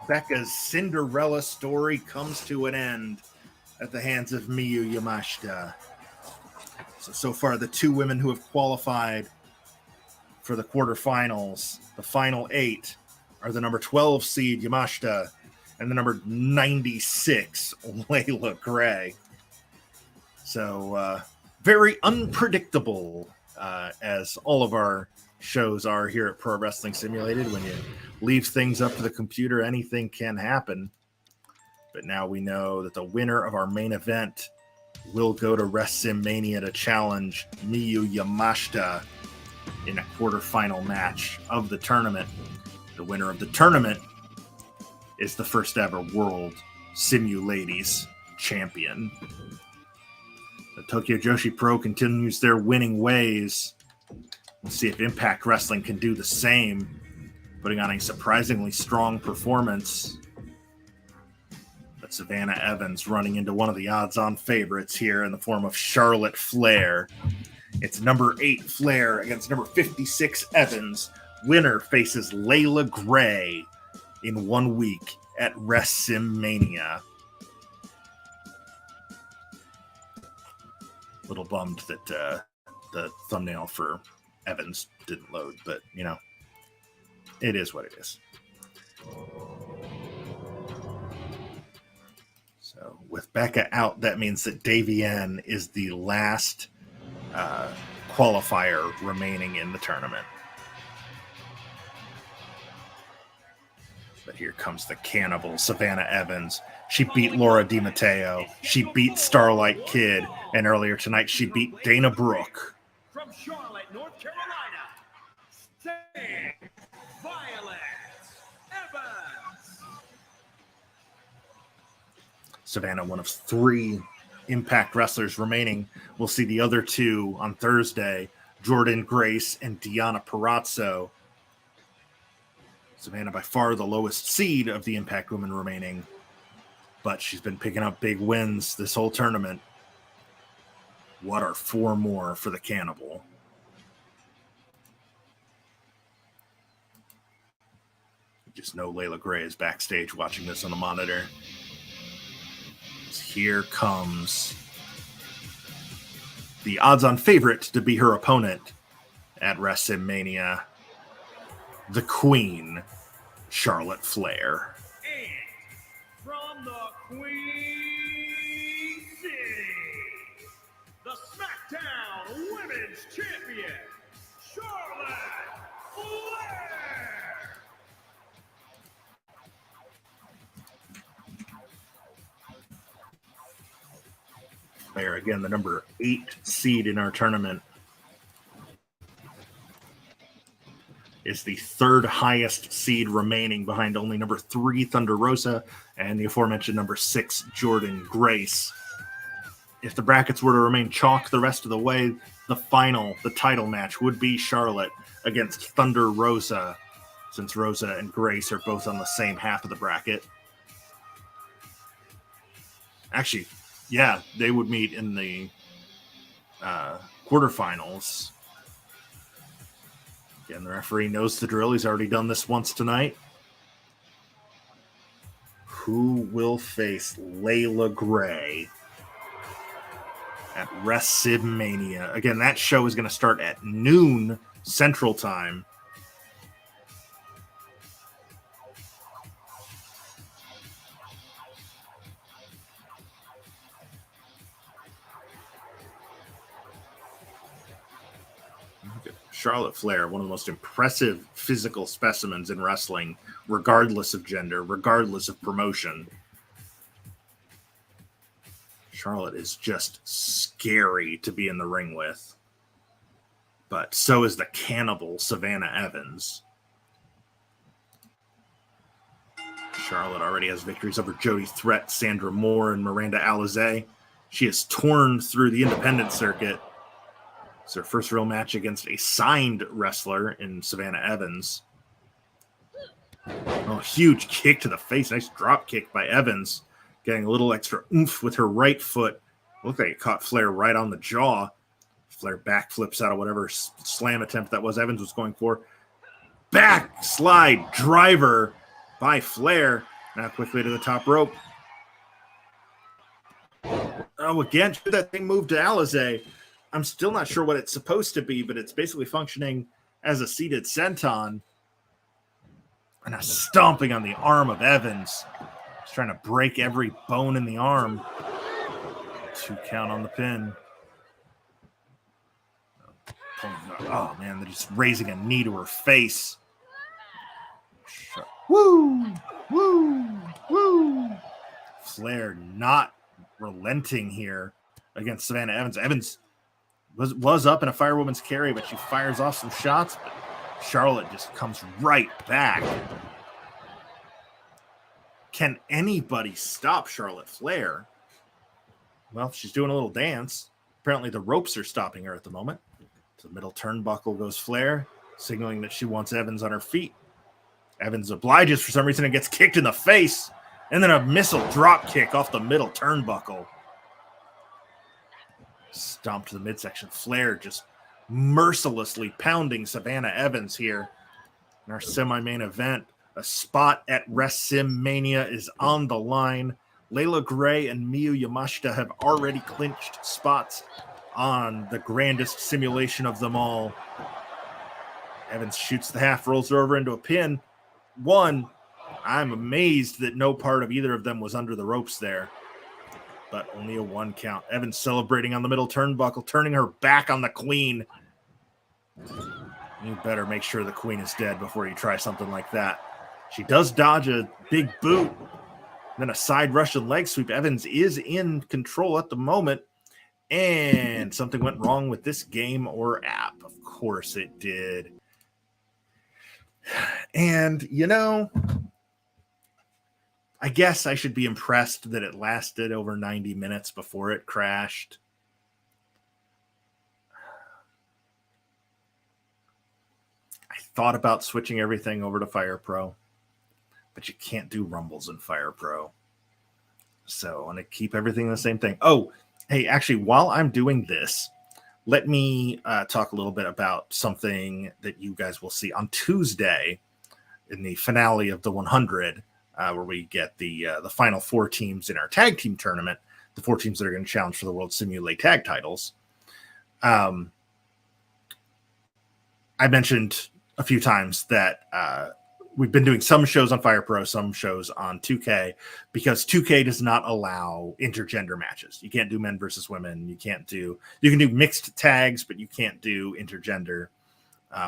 Becca's Cinderella story comes to an end at the hands of Miyu Yamashita. So far, the 2 women who have qualified for the quarterfinals, the final 8, are the number 12 seed Yamashita and the number 96 Layla Gray. So very unpredictable, as all of our shows are here at Pro Wrestling Simulated. When you leave things up to the computer, anything can happen. But now we know that the winner of our main event will go to WreSIMania to challenge Miyu Yamashita in a quarterfinal match of the tournament. The winner of the tournament is the first ever World Simuladies Champion. The Tokyo Joshi Pro continues their winning ways. We'll see if Impact Wrestling can do the same, putting on a surprisingly strong performance. But Savannah Evans running into one of the odds-on favorites here in the form of Charlotte Flair. It's number 8 Flair against number 56 Evans. Winner faces Layla Gray in 1 week at WreSIMania. Little bummed that the thumbnail for Evans didn't load, but you know, it is what it is. So with Becca out, that means that Davienne is the last qualifier remaining in the tournament. But here comes the cannibal, Savannah Evans. She beat Laura DiMatteo. She beat Starlight Kid. And earlier tonight, she beat Dana Brooke. From Charlotte, North Carolina, Violet Evans. Savannah, one of 3 Impact wrestlers remaining. We'll see the other 2 on Thursday, Jordan Grace and Deanna Perazzo. Savannah by far the lowest seed of the Impact women remaining, but she's been picking up big wins this whole tournament. What are 4 more for the cannibal? You just know Layla Gray is backstage watching this on the monitor. Here comes the odds-on favorite to be her opponent at WreSIMania, the Queen, Charlotte Flair. And from the Queen City, the SmackDown Women's Champion, Charlotte Flair. Flair, again, the number 8 seed in our tournament, is the 3rd highest seed remaining behind only number 3 Thunder Rosa and the aforementioned number 6 Jordan Grace. If the brackets were to remain chalk the rest of the way, the title match would be Charlotte against Thunder Rosa, since Rosa and Grace are both on the same half of the bracket. Actually, yeah, they would meet in the quarterfinals. Again, the referee knows the drill. He's already done this once tonight. Who will face Layla Gray at WreSIMania? Again, that show is going to start at noon Central Time. Charlotte Flair, one of the most impressive physical specimens in wrestling, regardless of gender, regardless of promotion. Charlotte is just scary to be in the ring with. But so is the cannibal, Savannah Evans. Charlotte already has victories over Jody Threat, Sandra Moore, and Miranda Alizé. She has torn through the independent circuit. It's her first real match against a signed wrestler in Savannah Evans. Oh, huge kick to the face. Nice drop kick by Evans. Getting a little extra oomph with her right foot. Looked like it caught Flair right on the jaw. Flair backflips out of whatever slam attempt that was Evans was going for. Backslide driver by Flair. Now quickly to the top rope. Oh, again, that thing moved to Alizé. I'm still not sure what it's supposed to be, but it's basically functioning as a seated senton. And a stomping on the arm of Evans. He's trying to break every bone in the arm. 2 count on the pin. Oh, man, they're just raising a knee to her face. Woo! Woo! Woo! Flair not relenting here against Savannah Evans. Evans was up in a firewoman's carry, but she fires off some shots. But Charlotte just comes right back. Can anybody stop Charlotte Flair? Well, she's doing a little dance. Apparently the ropes are stopping her at the moment. To the middle turnbuckle goes Flair, signaling that she wants Evans on her feet. Evans obliges for some reason and gets kicked in the face. And then a missile drop kick off the middle turnbuckle. Stomp to the midsection. Flair just mercilessly pounding Savannah Evans here in our semi-main event. A spot at WreSIMania is on the line. Layla Gray and Miyu Yamashita have already clinched spots on the grandest simulation of them all. Evans shoots the half, rolls her over into a pin. One, I'm amazed that no part of either of them was under the ropes there, but only a 1 count. Evans celebrating on the middle turnbuckle, turning her back on the queen. You better make sure the queen is dead before you try something like that. She does dodge a big boot, then a side Russian leg sweep. Evans is in control at the moment, and something went wrong with this game or app. Of course it did. And, you know, I guess I should be impressed that it lasted over 90 minutes before it crashed. I thought about switching everything over to Fire Pro, but you can't do rumbles in Fire Pro. So I'm going to keep everything the same thing. Oh, hey, actually, while I'm doing this, let me talk a little bit about something that you guys will see on Tuesday in the finale of the 100, where we get the final 4 teams in our tag team tournament, the 4 teams that are going to challenge for the World Simulate tag titles. I mentioned a few times that we've been doing some shows on Fire Pro, some shows on 2K, because 2K does not allow intergender matches. You can't do men versus women. You can do mixed tags, but you can't do intergender,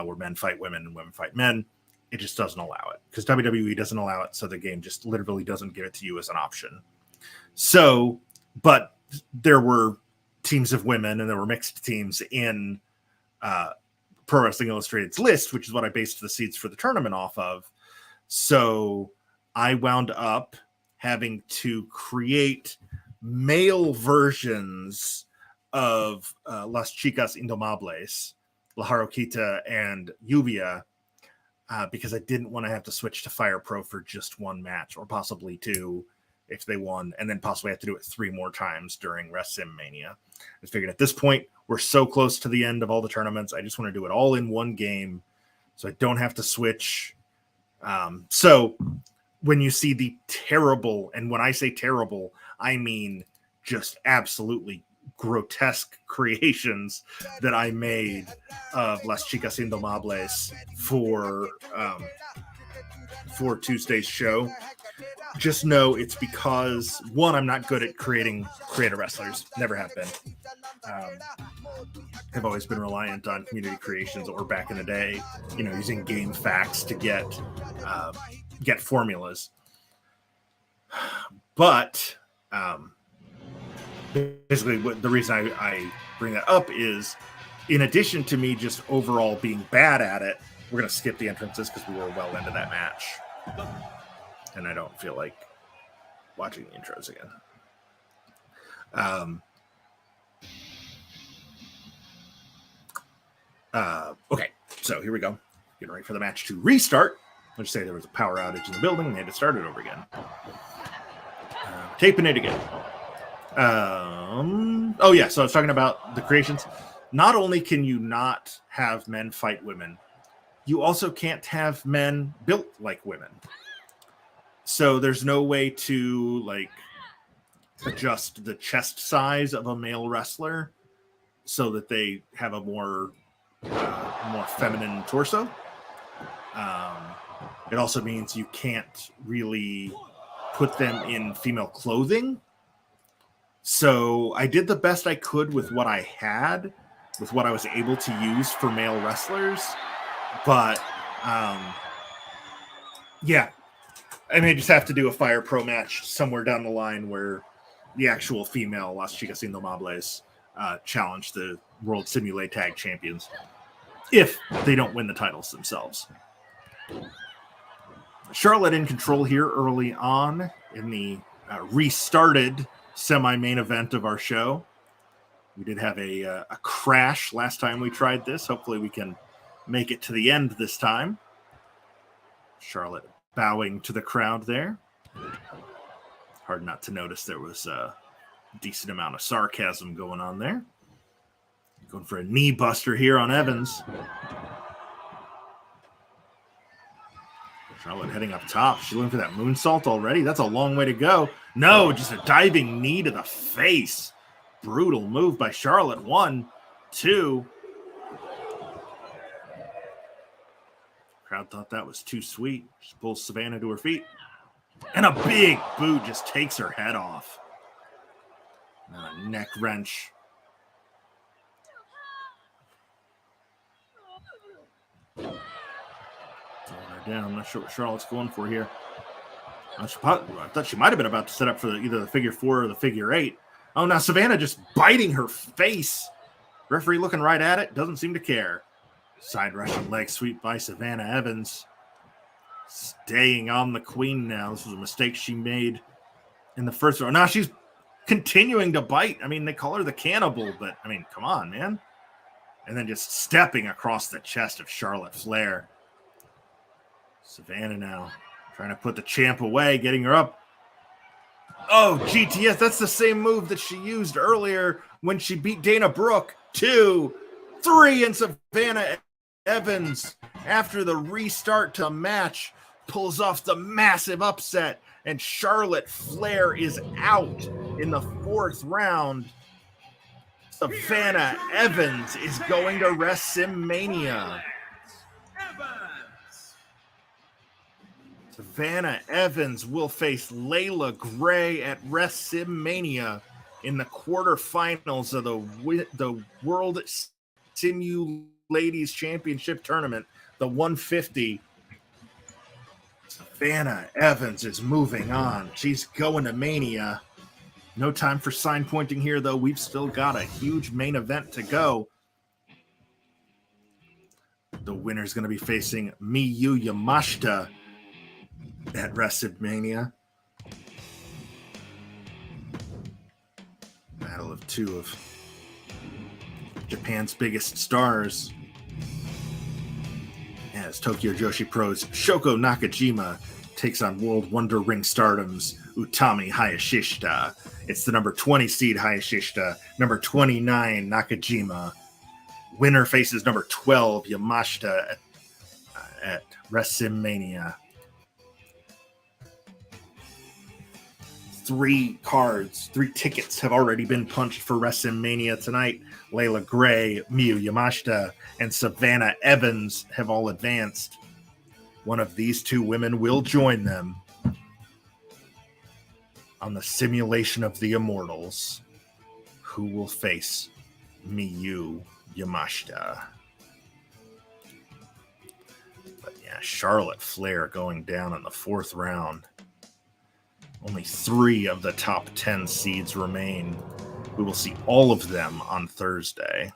where men fight women and women fight men. It just doesn't allow it because WWE doesn't allow it. So the game just literally doesn't give it to you as an option. So, but there were teams of women and there were mixed teams in Pro Wrestling Illustrated's list, which is what I based the seeds for the tournament off of. So I wound up having to create male versions of Las Chicas Indomables, La Jaroquita, and Lluvia, because I didn't want to have to switch to Fire Pro for just 1 match, or possibly 2 if they won, and then possibly have to do it 3 more times during WreSIMania. I figured at this point, we're so close to the end of all the tournaments, I just want to do it all in 1 game so I don't have to switch. So when you see the terrible, and when I say terrible, I mean just absolutely grotesque creations that I made of Las Chicas Indomables for Tuesday's show, just know it's because, 1, I'm not good at creating creative wrestlers. Never have been. I've always been reliant on community creations, or back in the day, using game facts to get formulas. But basically, the reason I bring that up is, in addition to me just overall being bad at it, we're going to skip the entrances because we were well into that match. And I don't feel like watching the intros again. Okay, so here we go. Getting ready for the match to restart. Let's say there was a power outage in the building and they had to start it over again. Taping it again. Oh yeah, so I was talking about the creations. Not only can you not have men fight women, you also can't have men built like women. So there's no way to adjust the chest size of a male wrestler so that they have a more feminine torso. It also means you can't really put them in female clothing. So I did the best I could with what I had, with what I was able to use for male wrestlers. But yeah, I may just have to do a Fire Pro match somewhere down the line where the actual female Las Chicas Indomables challenge the World Simulate Tag Champions if they don't win the titles themselves. Charlotte in control here early on in the restarted semi-main event of our show. We did have a crash last time we tried this. Hopefully we can make it to the end this time. Charlotte bowing to the crowd there. Hard not to notice there was a decent amount of sarcasm going on there. Going for a knee buster here on Evans. Charlotte heading up top. She's looking for that moonsault already. That's a long way to go. No, just a diving knee to the face. Brutal move by Charlotte. 1, 2. Crowd thought that was too sweet. She pulls Savannah to her feet. And a big boot just takes her head off. And a neck wrench. Down. I'm not sure what Charlotte's going for here. I thought she might have been about to set up for either the figure 4 or the figure 8. Oh, now Savannah just biting her face. Referee looking right at it. Doesn't seem to care. Side Russian leg sweep by Savannah Evans. Staying on the queen now. This was a mistake she made in the first round. Now she's continuing to bite. I mean, they call her the cannibal, but I mean, come on, man. And then just stepping across the chest of Charlotte Flair. Savannah now trying to put the champ away, getting her up. Oh, GTS, that's the same move that she used earlier when she beat Dana Brooke. 2, 3, and Savannah Evans, after the restart to match, pulls off the massive upset, and Charlotte Flair is out in the 4th round. Savannah Evans is going to WreSIMania. Savannah Evans will face Layla Gray at WreSIMania in the quarterfinals of the World Simuladies Championship tournament, the 150. Savannah Evans is moving on. She's going to Mania. No time for sign pointing here, though. We've still got a huge main event to go. The winner's going to be facing Miyu Yamashita at WreSIMania. Battle of 2 of Japan's biggest stars. As Tokyo Joshi Pro's Shoko Nakajima takes on World Wonder Ring Stardom's Utami Hayashishita. It's the number 20 seed Hayashishita, number 29 Nakajima. Winner faces number 12 Yamashita at WreSIMania. 3 tickets have already been punched for WreSIMania tonight. Layla Gray, Miyu Yamashita, and Savannah Evans have all advanced. One of these 2 women will join them on the Simulation of the Immortals, who will face Miyu Yamashita. But yeah, Charlotte Flair going down in the 4th round. Only 3 of the top 10 seeds remain. We will see all of them on Thursday.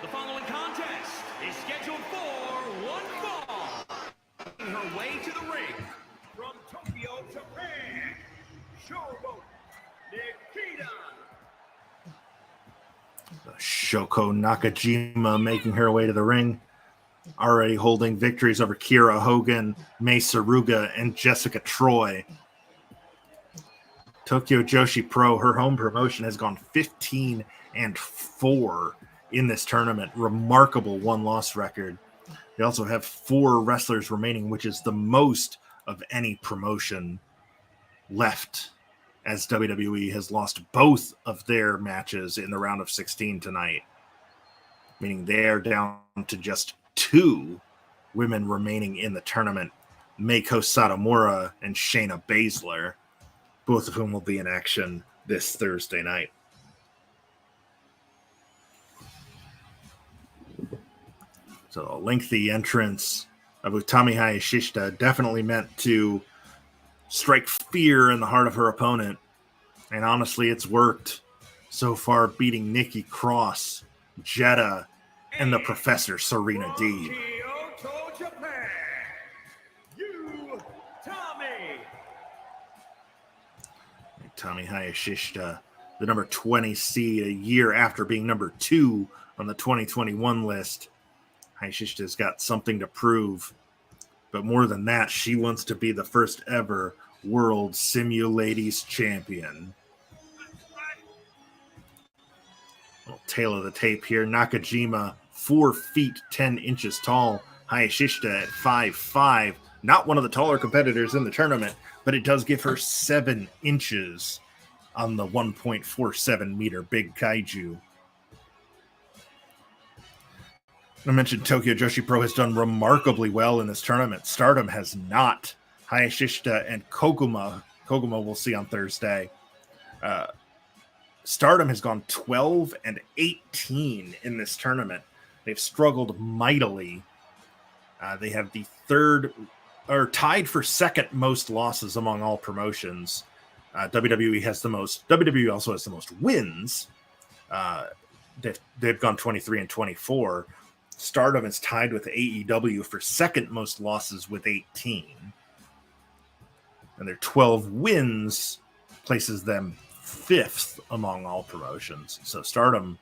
The following contest is scheduled for one fall. Making her way to the ring from Tokyo, Japan, Shoko Nakajima. Shoko Nakajima making her way to the ring. Already holding victories over Kiera Hogan, Mei Saruga, and Jessica Troy. Tokyo Joshi Pro, her home promotion, has gone 15-4 in this tournament. Remarkable 1-loss record. They also have 4 wrestlers remaining, which is the most of any promotion left, as WWE has lost both of their matches in the round of 16 tonight, meaning they're down to just 2 women remaining in the tournament, Meiko Satomura and Shayna Baszler, both of whom will be in action this Thursday night. So a lengthy entrance of Utami Hayashishita definitely meant to strike fear in the heart of her opponent. And honestly, it's worked so far, beating Nikki Cross, Jetta, and the Professor Serena Deeb. Kyoto, Japan, Utami. Utami Hayashishita, the number 20 seed, a year after being number 2 on the 2021 list. Hayashishita's got something to prove. But more than that, she wants to be the first ever World Simuladies Champion. Little tail of the tape here. Nakajima, 4 feet 10 inches tall. Hayashishita at 5'5". Not one of the taller competitors in the tournament, but it does give her 7 inches on the 1.47 meter big kaiju. I mentioned Tokyo Joshi Pro has done remarkably well in this tournament. Stardom has not. Hayashishita and Koguma we'll see on Thursday. Stardom has gone 12-18 in this tournament. They've struggled mightily. They have the tied for second most losses among all promotions. WWE has the most. WWE also has the most wins. They've gone 23-24. Stardom is tied with AEW for second most losses with 18. And their 12 wins places them 5th among all promotions. So Stardom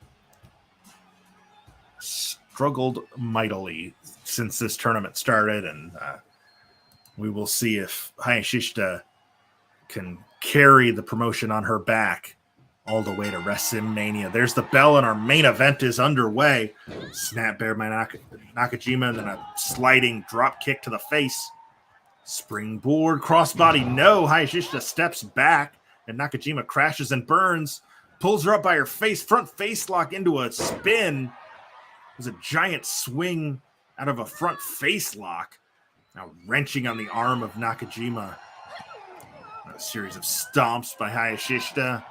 struggled mightily since this tournament started, and we will see if Hayashishita can carry the promotion on her back all the way to WreSIMania. There's the bell, and our main event is underway. Snap bear by Nakajima, and then a sliding drop kick to the face. Springboard crossbody. No, Hayashishita steps back, and Nakajima crashes and burns. Pulls her up by her face. Front face lock into a spin. There's a giant swing out of a front face lock. Now wrenching on the arm of Nakajima. A series of stomps by Hayashishita.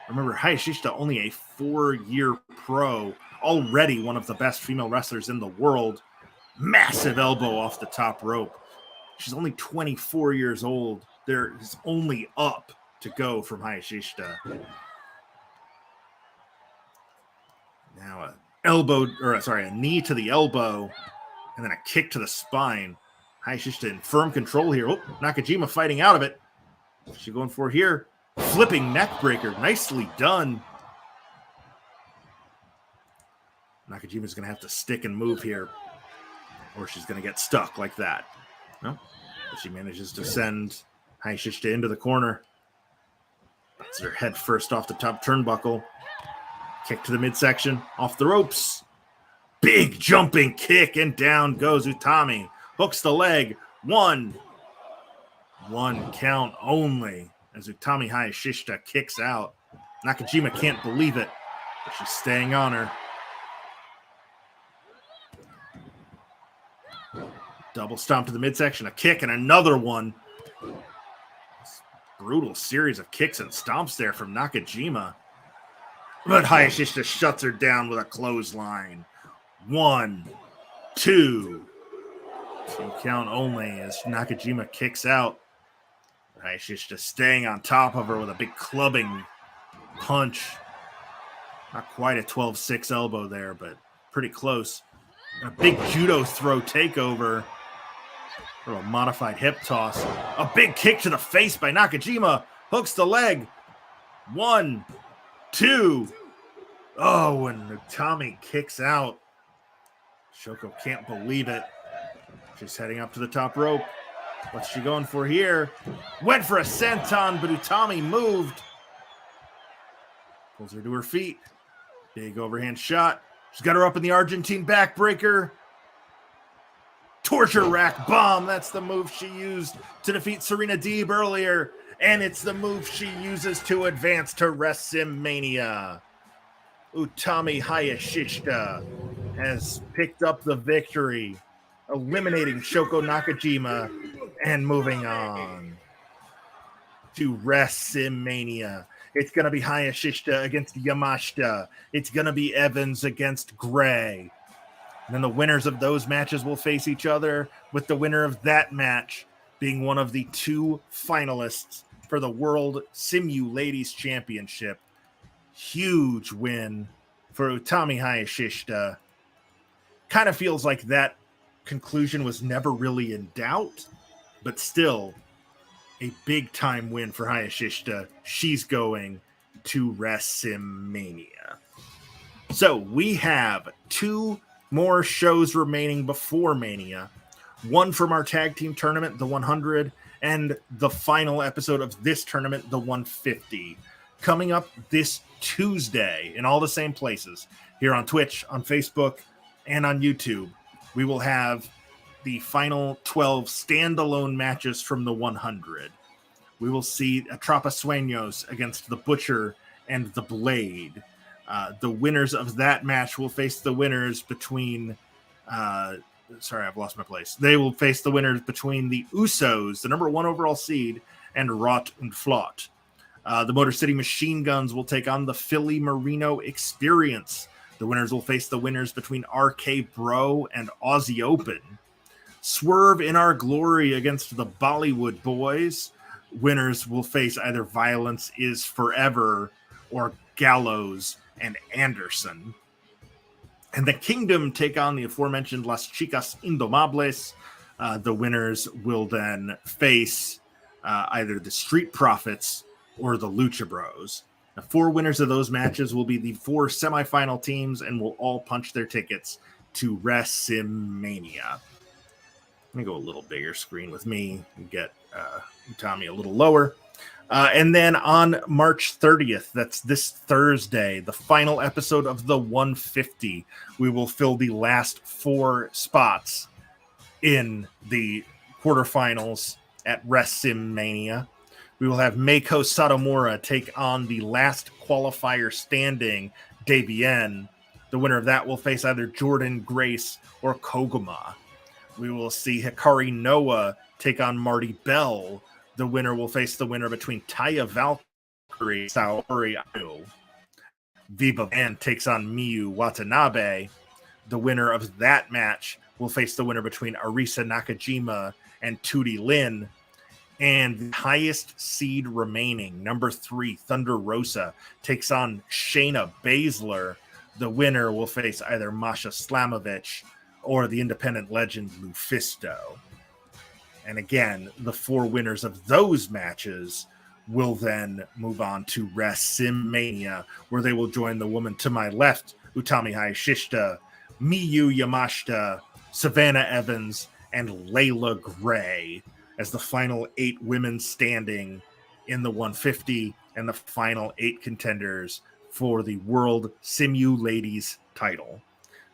Remember, Hayashishita only a 4-year pro, already one of the best female wrestlers in the world. Massive elbow off the top rope. She's only 24 years old. There is only up to go from Hayashishita. Now a knee to the elbow, and then a kick to the spine. Hayashishita in firm control here. Oh, Nakajima fighting out of it. What's she going for here? Flipping neck breaker. Nicely done. Nakajima's going to have to stick and move here, or she's going to get stuck like that. No, but she manages to send Hayashishita into the corner. That's her head first off the top turnbuckle. Kick to the midsection. Off the ropes. Big jumping kick, and down goes Utami. Hooks the leg. One count only as Utami Hayashishita kicks out. Nakajima can't believe it, but she's staying on her. Double stomp to the midsection, a kick, and another one. Brutal series of kicks and stomps there from Nakajima. But Hayashishita shuts her down with a clothesline. 1, 2. 2 count only as Nakajima kicks out. Hayashishita staying on top of her with a big clubbing punch. Not quite a 12-6 elbow there, but pretty close. A big judo throw takeover. Or a modified hip toss. A big kick to the face by Nakajima. Hooks the leg. 1, 2. Oh, and Utami kicks out. Shoko can't believe it. She's heading up to the top rope. What's she going for here? Went for a senton, but Utami moved. Pulls her to her feet. Big overhand shot. She's got her up in the Argentine backbreaker. Torture rack bomb. That's the move she used to defeat Serena Deeb earlier. And it's the move she uses to advance to WreSIMania. Utami Hayashishita has picked up the victory, eliminating Shoko Nakajima and moving on to WreSIMania. It's going to be Hayashishita against Yamashita. It's going to be Evans against Gray. And then the winners of those matches will face each other, with the winner of that match being one of the 2 finalists for the World Simuladies Championship. Huge win for Utami Hayashishita. Kind of feels like that conclusion was never really in doubt, but still a big time win for Hayashishita. She's going to WreSIMania. So we have 2 more shows remaining before Mania. One from our tag team tournament, the 100, and the final episode of this tournament, the 150. Coming up this Tuesday in all the same places, here on Twitch, on Facebook, and on YouTube. We will have the final 12 standalone matches from the 100. We will see Atrapa Sueños against the Butcher and the Blade. The winners of that match will face the winners between... sorry, I've lost my place. They will face the winners between the Usos, the number 1 overall seed, and Rot und Flot. The Motor City Machine Guns will take on the Philly Marino Experience. The winners will face the winners between RK Bro and Aussie Open. Swerve in Our Glory against the Bollywood Boys. Winners will face either Violence is Forever or Gallows and Anderson. And the Kingdom take on the aforementioned Las Chicas Indomables. The winners will then face either the Street Profits or the Lucha Bros. The 4 winners of those matches will be the 4 semifinal teams and will all punch their tickets to WreSIMania. Let me go a little bigger screen with me and get Utami a little lower. And then on March 30th, that's this Thursday, the final episode of the 150, we will fill the last 4 spots in the quarterfinals at WreSIMania. We will have Meiko Satomura take on the last qualifier standing, Debian. The winner of that will face either Jordan Grace or Koguma. We will see Hikari Noah take on Marty Bell. The winner will face the winner between Taya Valkyrie and Saori Aino. Viva Van takes on Miyu Watanabe. The winner of that match will face the winner between Arisa Nakajima and Tootie Lin. And the highest seed remaining, number 3, Thunder Rosa, takes on Shayna Baszler. The winner will face either Masha Slamovich or the independent legend Lufisto. And again, the 4 winners of those matches will then move on to WreSIMania, where they will join the woman to my left, Utami Hayashishita, Miyu Yamashita, Savannah Evans, and Layla Gray as the final 8 women standing in the 150 and the final 8 contenders for the World Simuladies title.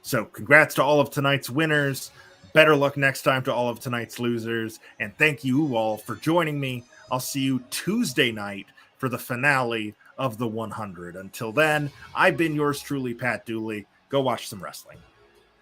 So congrats to all of tonight's winners. Better luck next time to all of tonight's losers. And thank you all for joining me. I'll see you Tuesday night for the finale of the 100. Until then, I've been yours truly, Pat Dooley. Go watch some wrestling.